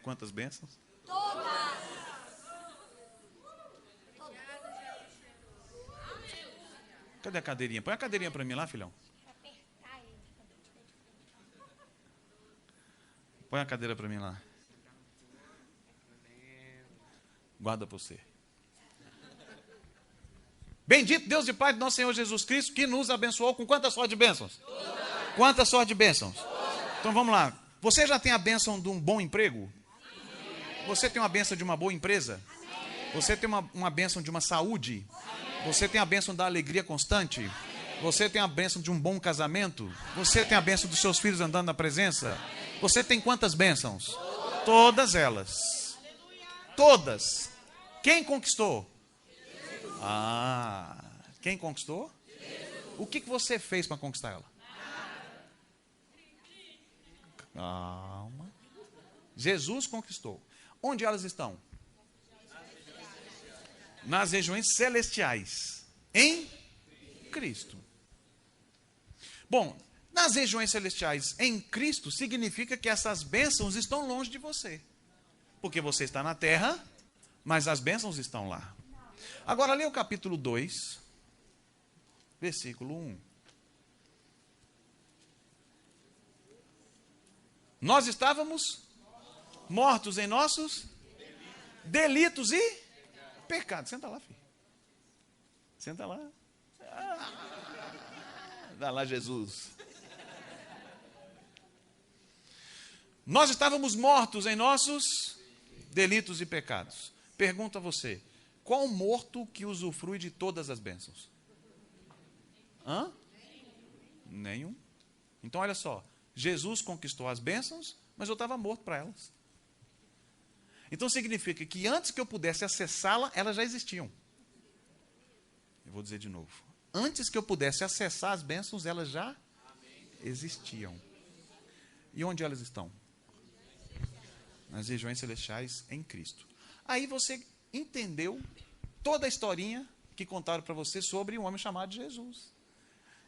quantas bênçãos? Todas. Cadê a cadeirinha? Põe a cadeirinha para mim lá, filhão. Põe a cadeira para mim lá. Guarda para você. Bendito Deus e Pai de nosso Senhor Jesus Cristo, que nos abençoou com quantas sorte de bênçãos? Todas. Quantas sorte de bênçãos? Todas. Então vamos lá. Você já tem a bênção de um bom emprego? Amém. Você tem uma bênção de uma boa empresa? Amém. Você tem uma bênção de uma saúde? Amém. Você tem a bênção da alegria constante? Amém. Você tem a bênção de um bom casamento? Você tem a bênção dos seus filhos andando na presença? Amém. Você tem quantas bênçãos? Todas elas. Todas. Quem conquistou? Quem conquistou? O que você fez para conquistar ela? Calma. Jesus conquistou. Onde elas estão? Nas regiões celestiais. Em Cristo. Bom, nas regiões celestiais em Cristo significa que essas bênçãos estão longe de você. Porque você está na terra, mas as bênçãos estão lá. Agora leia o capítulo 2, versículo 1. Nós estávamos mortos em nossos delitos e pecados. Senta lá, filho. Senta lá. Vai lá, Jesus. Nós estávamos mortos em nossos delitos e pecados. Pergunto a você: qual morto que usufrui de todas as bênçãos? Nenhum. Então olha só, Jesus conquistou as bênçãos, mas eu estava morto para elas. Então significa que antes que eu pudesse acessá-la, elas já existiam. Eu vou dizer de novo. Antes que eu pudesse acessar as bênçãos, elas já existiam. E onde elas estão? Nas regiões celestiais em Cristo. Aí você entendeu toda a historinha que contaram para você sobre um homem chamado Jesus.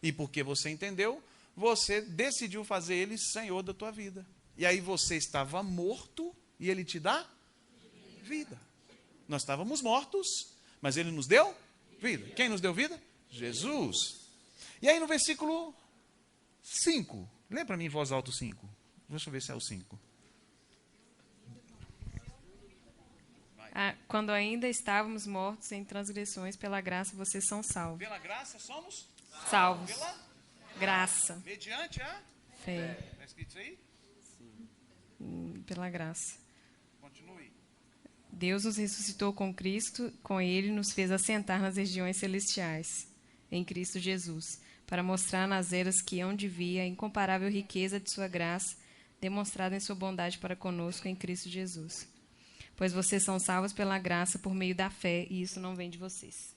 E porque você entendeu, você decidiu fazer ele Senhor da tua vida. E aí você estava morto e ele te dá vida. Nós estávamos mortos, mas ele nos deu vida. Quem nos deu vida? Jesus. E aí no versículo 5, lê para mim em voz alta o 5. Deixa eu ver se é o 5. Quando ainda estávamos mortos em transgressões, pela graça vocês são salvos. Pela graça somos Salvos. Pela Graça. mediante a Fé. Está escrito isso aí? Pela graça. Continue. Deus nos ressuscitou com Cristo, com Ele nos fez assentar nas regiões celestiais, em Cristo Jesus, para mostrar nas eras que hão de vir a incomparável riqueza de sua graça, demonstrada em sua bondade para conosco em Cristo Jesus. Pois vocês são salvos pela graça por meio da fé, e isso não vem de vocês.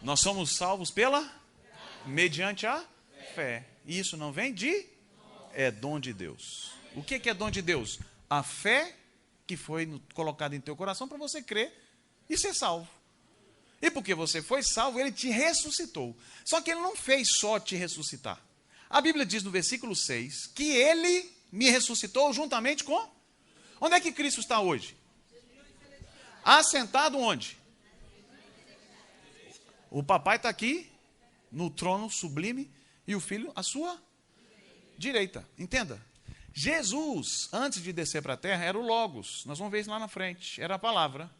Nós somos salvos mediante a fé. E isso não vem de? É dom de Deus. O que é dom de Deus? A fé que foi colocada em teu coração para você crer e ser salvo. E porque você foi salvo, ele te ressuscitou. Só que ele não fez só te ressuscitar. A Bíblia diz no versículo 6 que ele me ressuscitou juntamente com... Onde é que Cristo está hoje? Assentado onde? O papai está aqui, no trono sublime, e o filho à sua direita. Entenda. Jesus, antes de descer para a terra, era o Logos. Nós vamos ver isso lá na frente. Era a palavra.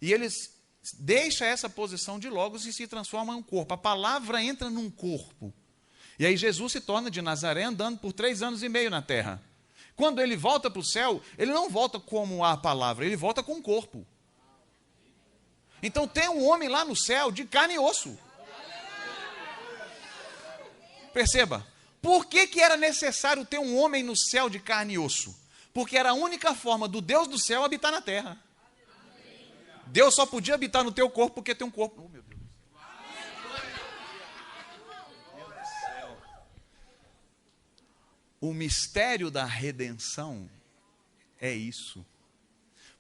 E eles deixam essa posição de Logos e se transforma em um corpo. A palavra entra num corpo. E aí Jesus se torna de Nazaré andando por 3 anos e meio na terra. Quando ele volta para o céu, ele não volta como a palavra, ele volta com o corpo. Então tem um homem lá no céu de carne e osso. Perceba, por que era necessário ter um homem no céu de carne e osso? Porque era a única forma do Deus do céu habitar na terra. Deus só podia habitar no teu corpo porque tem um corpo. Oh, meu Deus. O mistério da redenção é isso.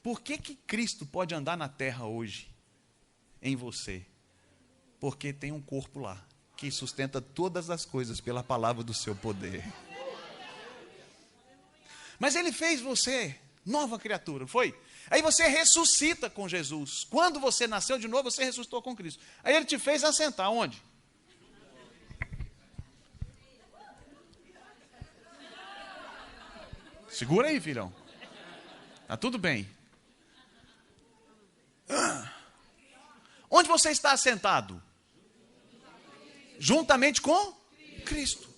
Por que Cristo pode andar na terra hoje? Em você? Porque tem um corpo lá, que sustenta todas as coisas pela palavra do seu poder. Mas ele fez você nova criatura, foi? Aí você ressuscita com Jesus. Quando você nasceu de novo, você ressuscitou com Cristo. Aí ele te fez assentar onde? Segura aí, filhão. Tá tudo bem. Onde você está assentado? Juntamente com Cristo.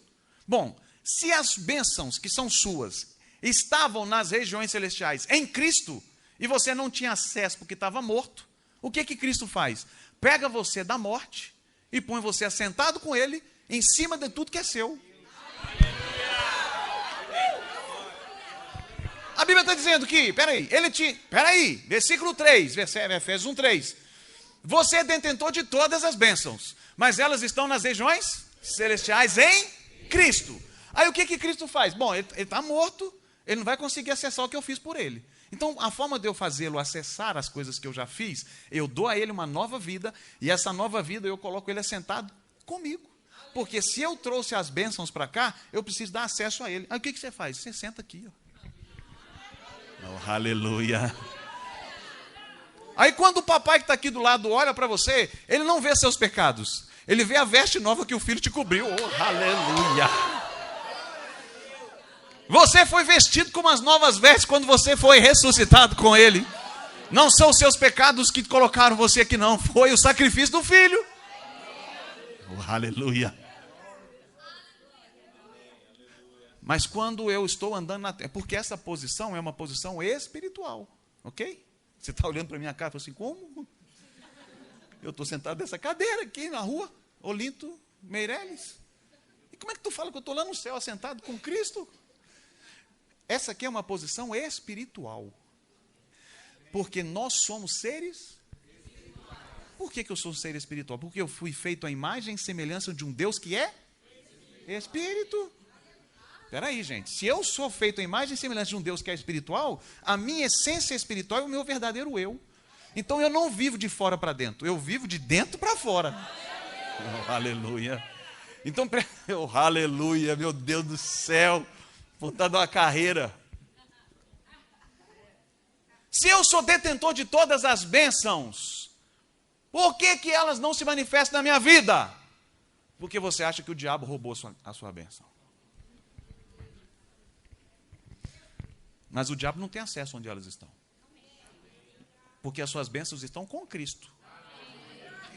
Bom, se as bênçãos que são suas estavam nas regiões celestiais em Cristo, e você não tinha acesso porque estava morto, o que Cristo faz? Pega você da morte e põe você assentado com Ele em cima de tudo que é seu. A Bíblia está dizendo que, versículo 3, Efésios 1:3. Você é detentor de todas as bênçãos, mas elas estão nas regiões celestiais em Cristo. Aí o que Cristo faz? Bom, ele está morto, ele não vai conseguir acessar o que eu fiz por ele. Então, a forma de eu fazê-lo acessar as coisas que eu já fiz, eu dou a ele uma nova vida, e essa nova vida eu coloco ele assentado comigo. Porque se eu trouxe as bênçãos para cá, eu preciso dar acesso a ele. Aí o que você faz? Você senta aqui, ó. Oh, aleluia. Aí quando o papai que está aqui do lado olha para você, ele não vê seus pecados. Ele vê a veste nova que o filho te cobriu. Oh, aleluia. Você foi vestido com umas novas vestes quando você foi ressuscitado com ele. Não são os seus pecados que colocaram você aqui, não. Foi o sacrifício do filho. Oh, aleluia. Mas quando eu estou andando na terra, porque essa posição é uma posição espiritual, ok? Você está olhando para a minha cara e fala assim, como? Eu estou sentado nessa cadeira aqui na rua, Olinto Meireles. E como é que tu fala que eu estou lá no céu, assentado com Cristo? Essa aqui é uma posição espiritual. Porque nós somos seres. Por que eu sou um ser espiritual? Porque eu fui feito à imagem e semelhança de um Deus que é Espírito. Espera aí, gente. Se eu sou feito à imagem e semelhança de um Deus que é espiritual, a minha essência espiritual é o meu verdadeiro eu. Então eu não vivo de fora para dentro, eu vivo de dentro para fora. Oh, aleluia. Então, oh, aleluia, meu Deus do céu. Vou estar dando uma carreira. Se eu sou detentor de todas as bênçãos, por que elas não se manifestam na minha vida? Porque você acha que o diabo roubou a sua bênção. Mas o diabo não tem acesso onde elas estão. Porque as suas bênçãos estão com Cristo.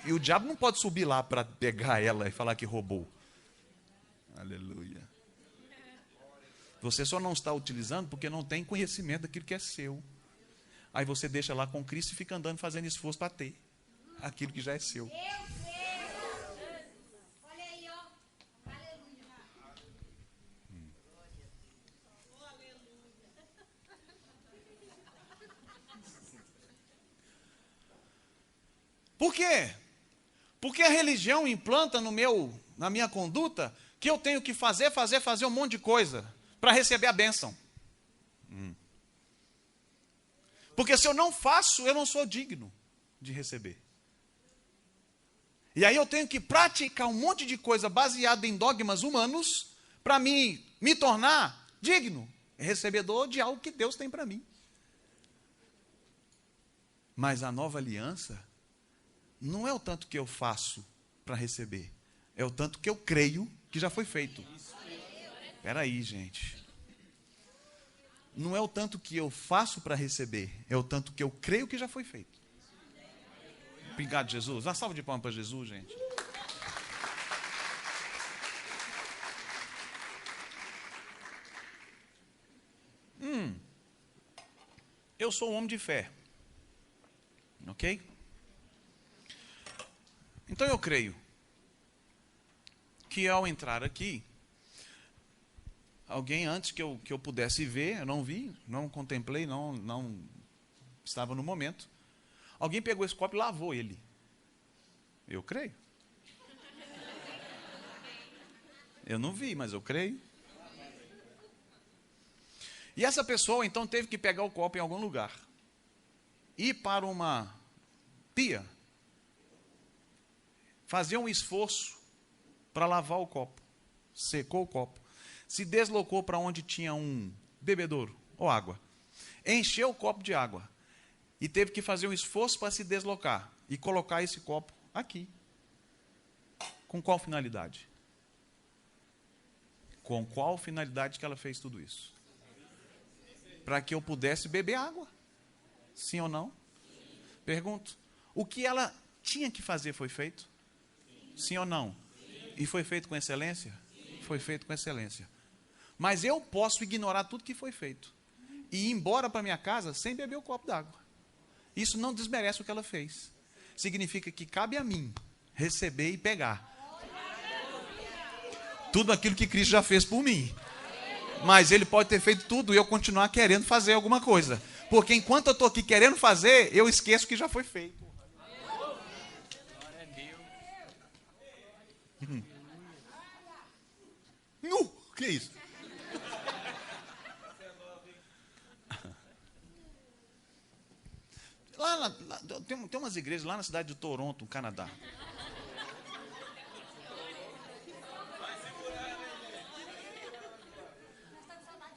E o diabo não pode subir lá para pegar ela e falar que roubou. Aleluia. Você só não está utilizando porque não tem conhecimento daquilo que é seu. Aí você deixa lá com Cristo e fica andando fazendo esforço para ter aquilo que já é seu. Olha aí, ó. Aleluia. Por quê? Porque a religião implanta na minha conduta que eu tenho que fazer um monte de coisa para receber a bênção. Porque se eu não faço, eu não sou digno de receber. E aí eu tenho que praticar um monte de coisa baseada em dogmas humanos para me tornar digno, recebedor de algo que Deus tem para mim. Mas a nova aliança não é o tanto que eu faço para receber, é o tanto que eu creio que já foi feito. Espera aí, gente. Não é o tanto que eu faço para receber, é o tanto que eu creio que já foi feito. Obrigado, Jesus. Uma salva de palmas para Jesus, gente. Eu sou um homem de fé. Ok? Então eu creio que ao entrar aqui, alguém antes que eu pudesse ver, eu não vi, não contemplei, não estava no momento. Alguém pegou esse copo e lavou ele. Eu creio. Eu não vi, mas eu creio. E essa pessoa então teve que pegar o copo em algum lugar, ir para uma pia, fazer um esforço para lavar o copo, secou o copo, se deslocou para onde tinha um bebedouro ou água, encheu o copo de água e teve que fazer um esforço para se deslocar e colocar esse copo aqui. Com qual finalidade? Com qual finalidade que ela fez tudo isso? Para que eu pudesse beber água. Sim ou não? Pergunto. O que ela tinha que fazer foi feito? Sim ou não? E foi feito com excelência? Foi feito com excelência. Mas eu posso ignorar tudo que foi feito e ir embora para minha casa sem beber o copo d'água. Isso não desmerece o que ela fez. Significa que cabe a mim receber e pegar tudo aquilo que Cristo já fez por mim. Mas Ele pode ter feito tudo e eu continuar querendo fazer alguma coisa. Porque enquanto eu estou aqui querendo fazer, eu esqueço que já foi feito. Que é isso? Tem umas igrejas lá na cidade de Toronto, no Canadá.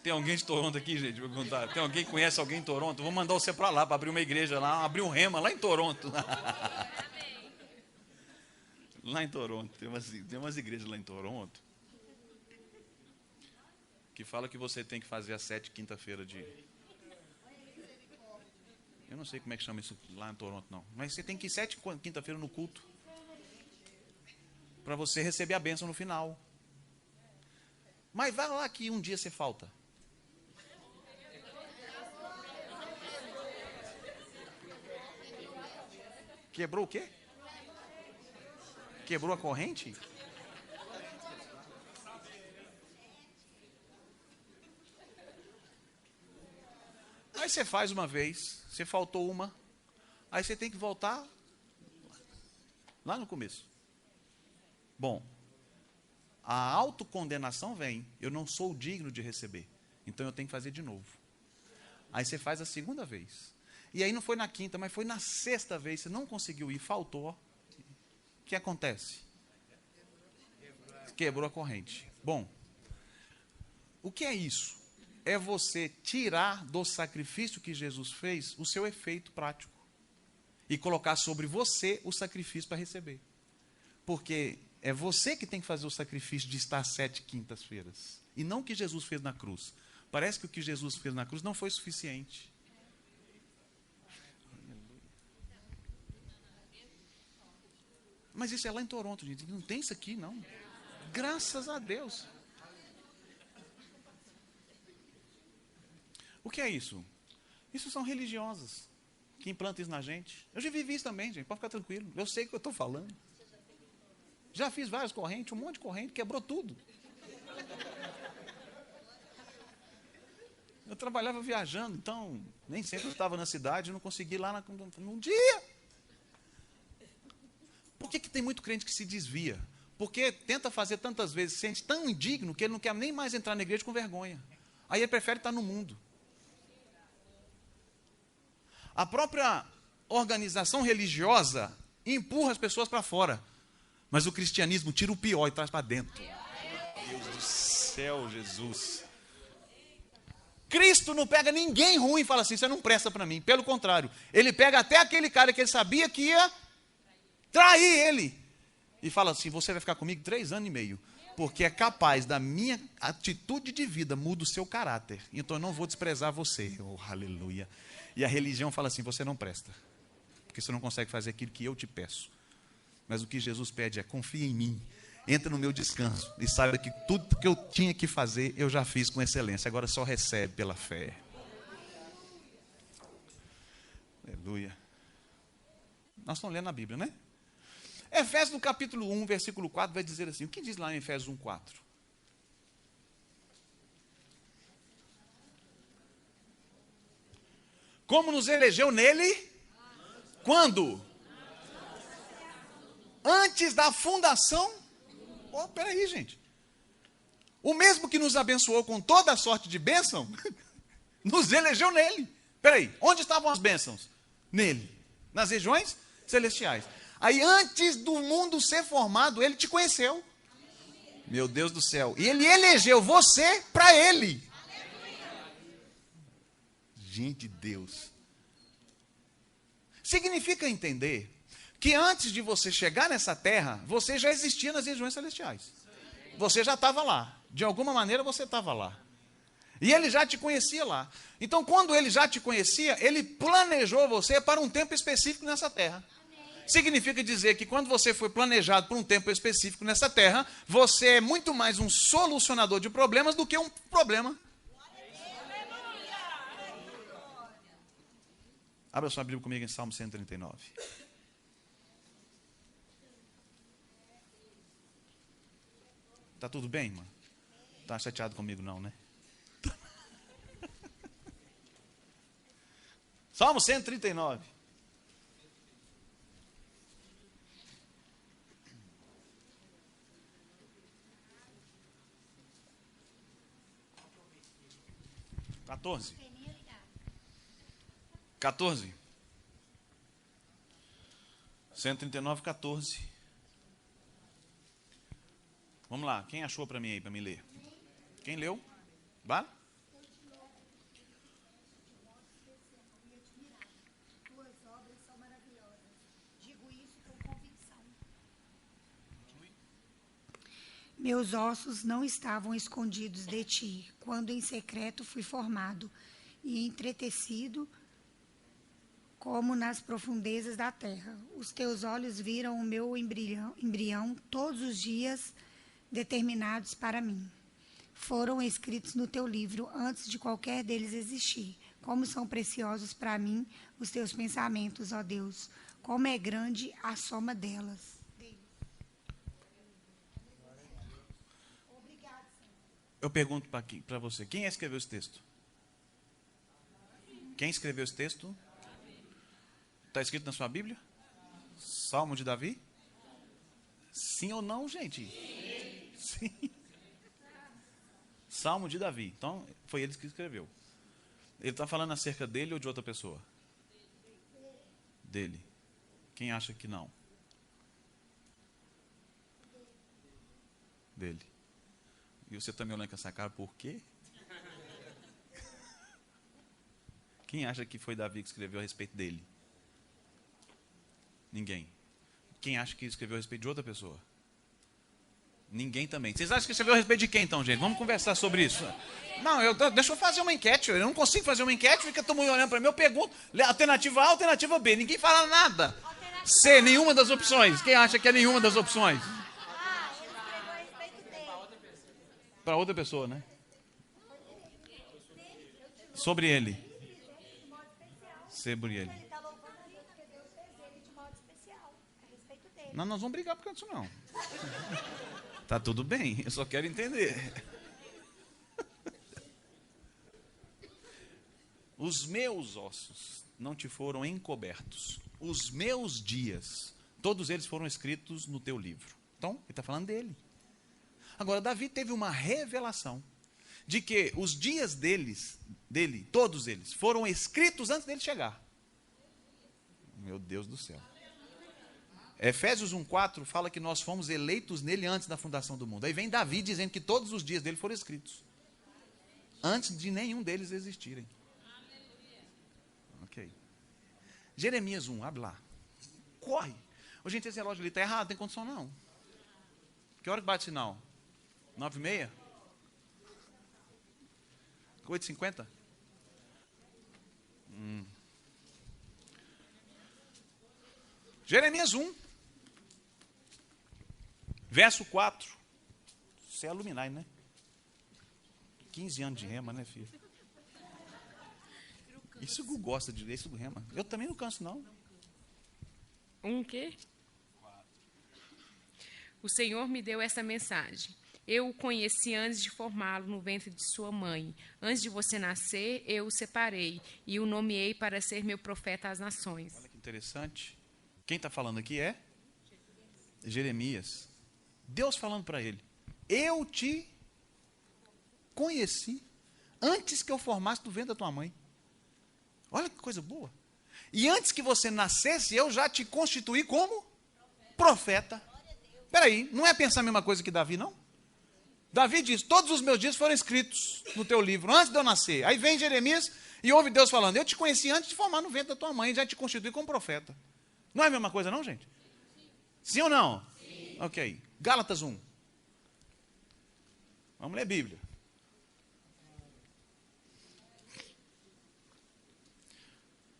Tem alguém de Toronto aqui, gente? Vou perguntar. Tem alguém que conhece alguém em Toronto? Vou mandar você para lá, para abrir uma igreja lá, abrir um rema lá em Toronto. Lá em Toronto. Tem umas igrejas lá em Toronto que fala que você tem que fazer às 7 quinta-feira de... Eu não sei como é que chama isso lá em Toronto, não. Mas você tem que ir 7 quinta-feira no culto para você receber a bênção no final. Mas vai lá que um dia você falta. Quebrou o quê? Quebrou a corrente? você faz uma vez, você faltou uma, aí você tem que voltar lá no começo. Bom, a autocondenação vem, eu não sou digno de receber, então eu tenho que fazer de novo. Aí você faz a segunda vez. E aí não foi na quinta, mas foi na sexta vez, você não conseguiu ir, faltou. O que acontece? Quebrou a corrente. Bom, o que é isso? É você tirar do sacrifício que Jesus fez o seu efeito prático e colocar sobre você o sacrifício para receber. Porque é você que tem que fazer o sacrifício de estar 7 quintas-feiras e não o que Jesus fez na cruz. Parece que o que Jesus fez na cruz não foi suficiente. Mas isso é lá em Toronto, gente. Não tem isso aqui, não. Graças a Deus. O que é isso? Isso são religiosas que implantam isso na gente. Eu já vivi isso também, gente. Pode ficar tranquilo. Eu sei o que eu estou falando. Já fiz várias correntes, um monte de corrente, quebrou tudo. Eu trabalhava viajando, então nem sempre eu estava na cidade, não consegui ir lá num dia. Por que tem muito crente que se desvia? Porque tenta fazer tantas vezes, se sente tão indigno que ele não quer nem mais entrar na igreja com vergonha. Aí ele prefere estar no mundo. A própria organização religiosa empurra as pessoas para fora. Mas o cristianismo tira o pior e traz para dentro. Deus do céu, Jesus. Cristo não pega ninguém ruim e fala assim, você não presta para mim. Pelo contrário, ele pega até aquele cara que ele sabia que ia trair ele. E fala assim, você vai ficar comigo 3 anos e meio. Porque é capaz da minha atitude de vida muda o seu caráter. Então eu não vou desprezar você. Oh, aleluia. E a religião fala assim, você não presta. Porque você não consegue fazer aquilo que eu te peço. Mas o que Jesus pede é, confia em mim. Entra no meu descanso. E saiba que tudo que eu tinha que fazer, eu já fiz com excelência. Agora só recebe pela fé. Aleluia. Nós estamos lendo a Bíblia, né? Efésios no capítulo 1, versículo 4, vai dizer assim. O que diz lá em Efésios 1, 4? Como nos elegeu nele? Quando? Antes da fundação? Oh, peraí, gente. O mesmo que nos abençoou com toda a sorte de bênção, nos elegeu nele. Peraí, onde estavam as bênçãos? Nele. Nas regiões celestiais. Aí, antes do mundo ser formado, ele te conheceu. Meu Deus do céu. E ele elegeu você para ele. Gente de Deus. Significa entender que antes de você chegar nessa terra, você já existia nas regiões celestiais. Você já estava lá. De alguma maneira você estava lá. E ele já te conhecia lá. Então, quando ele já te conhecia, ele planejou você para um tempo específico nessa terra. Significa dizer que quando você foi planejado por um tempo específico nessa terra, você é muito mais um solucionador de problemas do que um problema. Abra sua Bíblia comigo em Salmo 139. Tá tudo bem, irmão? Tá chateado comigo não, né? Salmo 139. Quatorze. 139, 14. Vamos lá, quem achou para mim aí, para me ler? Quem leu? Vá? Tuas obras são maravilhosas. Digo isso com convicção. Meus ossos não estavam escondidos de ti, quando em secreto fui formado e entretecido como nas profundezas da terra. Os teus olhos viram o meu embrião todos os dias determinados para mim. Foram escritos no teu livro antes de qualquer deles existir. Como são preciosos para mim os teus pensamentos, ó Deus. Como é grande a soma delas. Eu pergunto para você, quem escreveu esse texto? Quem escreveu esse texto? Está escrito na sua Bíblia? Salmo de Davi? Sim ou não, gente? Sim. Salmo de Davi. Então, foi ele que escreveu. Ele está falando acerca dele ou de outra pessoa? Dele. Quem acha que não? Dele. E você também olhando com essa cara, por quê? Quem acha que foi Davi que escreveu a respeito dele? Ninguém. Quem acha que escreveu a respeito de outra pessoa? Ninguém também. Vocês acham que escreveu a respeito de quem então, gente? Vamos conversar sobre isso. Não, deixa eu fazer uma enquete. Eu não consigo fazer uma enquete, fica todo mundo olhando para mim. Eu pergunto, alternativa A, alternativa B. Ninguém fala nada. C, nenhuma das opções. Quem acha que é nenhuma das opções? Para outra pessoa, né? Sobre ele. Sobre ele. Não, nós vamos brigar por causa disso não. Tá tudo bem, eu só quero entender. Os meus ossos não te foram encobertos. Os meus dias, todos eles foram escritos no teu livro. Então, ele está falando dele. Agora, Davi teve uma revelação de que os dias dele, todos eles, foram escritos antes dele chegar. Meu Deus do céu. Efésios 1,4 fala que nós fomos eleitos nele antes da fundação do mundo. Aí vem Davi dizendo que todos os dias dele foram escritos. Antes de nenhum deles existirem. Ok. Jeremias 1, abre lá. Corre. Ô, gente, esse relógio ali está errado, não tem condição não. Que hora que bate o sinal? 9h30? 8h50? Jeremias 1. Verso 4. Você é aluminai, né? 15 anos de rema, né, filho? Isso que gosta de ler, isso do rema. Eu também não canso, não. Um quê? O Senhor me deu essa mensagem. Eu o conheci antes de formá-lo no ventre de sua mãe. Antes de você nascer, eu o separei e o nomeei para ser meu profeta às nações. Olha que interessante. Quem está falando aqui é Jeremias. Deus falando para ele: eu te conheci antes que eu formasse do ventre da tua mãe. Olha que coisa boa. E antes que você nascesse, eu já te constituí como profeta. Espera aí, não é pensar a mesma coisa que Davi, não? Davi diz: todos os meus dias foram escritos no teu livro, antes de eu nascer. Aí vem Jeremias e ouve Deus falando: eu te conheci antes de formar no ventre da tua mãe, já te constituí como profeta. Não é a mesma coisa, não, gente? Sim ou não? Sim. Ok. Gálatas 1. Vamos ler a Bíblia.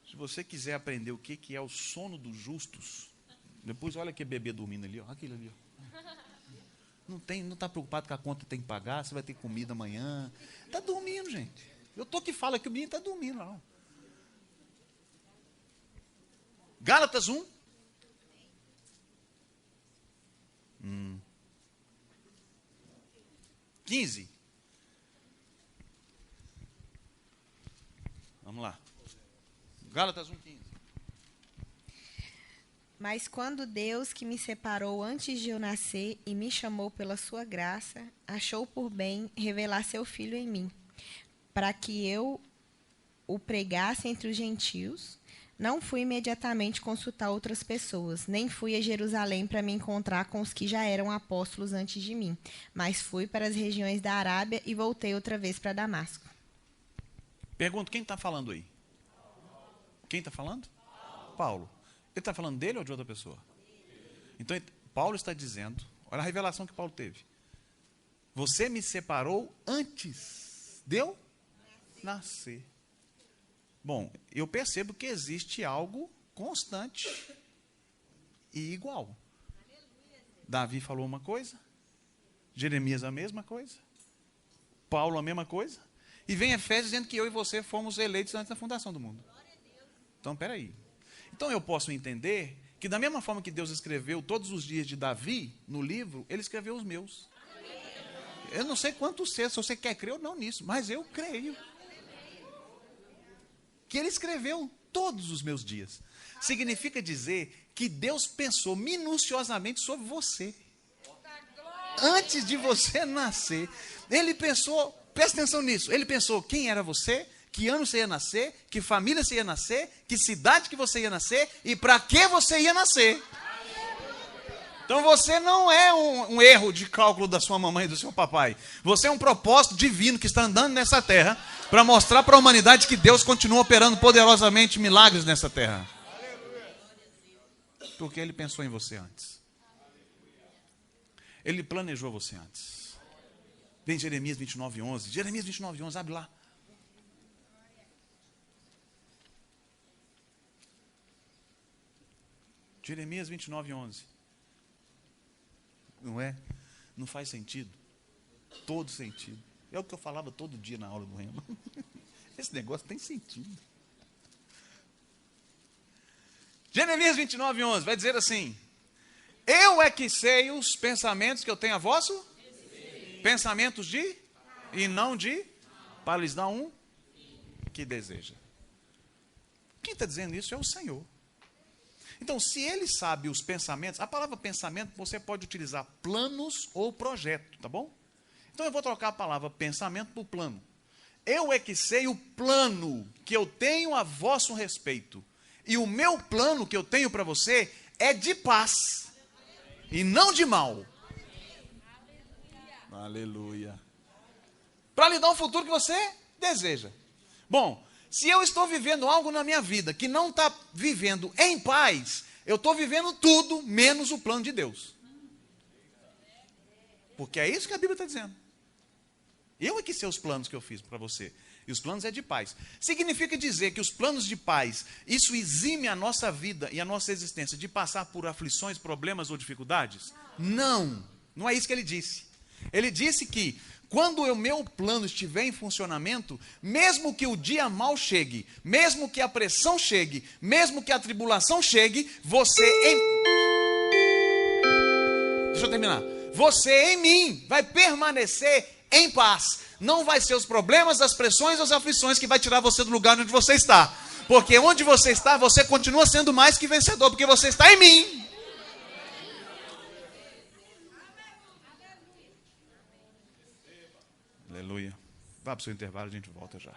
Se você quiser aprender o que é o sono dos justos, depois olha que bebê dormindo ali, ó, aquilo ali. Ó. Não está preocupado que a conta tem que pagar, você vai ter comida amanhã. Está dormindo, gente. Eu estou que fala que o menino está dormindo lá. Gálatas 1. 15. Vamos lá. Gálatas 1:15. Mas quando Deus, que me separou antes de eu nascer e me chamou pela sua graça, achou por bem revelar seu Filho em mim, para que eu o pregasse entre os gentios, não fui imediatamente consultar outras pessoas, nem fui a Jerusalém para me encontrar com os que já eram apóstolos antes de mim, mas fui para as regiões da Arábia e voltei outra vez para Damasco. Pergunto, quem está falando aí? Quem está falando? Paulo. Ele está falando dele ou de outra pessoa? Então, Paulo está dizendo, olha a revelação que Paulo teve. Você me separou antes de eu nascer. Bom, eu percebo que existe algo constante e igual. Davi falou uma coisa, Jeremias a mesma coisa, Paulo a mesma coisa, e vem Efésios dizendo que eu e você fomos eleitos antes da fundação do mundo. Então, peraí. Então eu posso entender que da mesma forma que Deus escreveu todos os dias de Davi no livro, ele escreveu os meus. Eu não sei quantos se você quer crer ou não nisso, mas eu creio. que Ele escreveu todos os meus dias. Significa dizer que Deus pensou minuciosamente sobre você. Antes de você nascer, Ele pensou, presta atenção nisso, Ele pensou quem era você, que ano você ia nascer, que família você ia nascer, que cidade que você ia nascer e para que você ia nascer. Então você não é um erro de cálculo da sua mamãe e do seu papai. Você é um propósito divino que está andando nessa terra para mostrar para a humanidade que Deus continua operando poderosamente milagres nessa terra. Porque Ele pensou em você antes. Ele planejou você antes. Vem Jeremias 29:11. Jeremias 29:11, abre lá. Jeremias 29:11. Não é? Não faz sentido? Todo sentido. É o que eu falava todo dia na aula do Rema. Esse negócio tem sentido. Jeremias 29:11 vai dizer assim: eu é que sei os pensamentos que eu tenho a vosso? Pensamentos de? E não de? Para lhes dar um que deseja. Quem está dizendo isso é o Senhor. Então, se Ele sabe os pensamentos, a palavra pensamento você pode utilizar planos ou projeto, tá bom? Então eu vou trocar a palavra pensamento por plano. Eu é que sei o plano que eu tenho a vosso respeito. E o meu plano que eu tenho para você é de paz e não de mal. Aleluia. Para lhe dar um futuro que você deseja. Bom, se eu estou vivendo algo na minha vida que não está vivendo em paz, eu estou vivendo tudo menos o plano de Deus. Porque é isso que a Bíblia está dizendo. Eu é que sei os planos que eu fiz para você. E os planos é de paz. Significa dizer que os planos de paz, isso exime a nossa vida e a nossa existência de passar por aflições, problemas ou dificuldades? Não, não é isso que ele disse. Ele disse que quando o meu plano estiver em funcionamento, mesmo que o dia mal chegue, mesmo que a pressão chegue, mesmo que a tribulação chegue, deixa eu terminar. Você em mim vai permanecer em paz. Não vai ser os problemas, as pressões ou as aflições que vai tirar você do lugar onde você está. Porque onde você está, você continua sendo mais que vencedor, porque você está em mim. Aleluia. Vá para o seu intervalo, a gente volta já.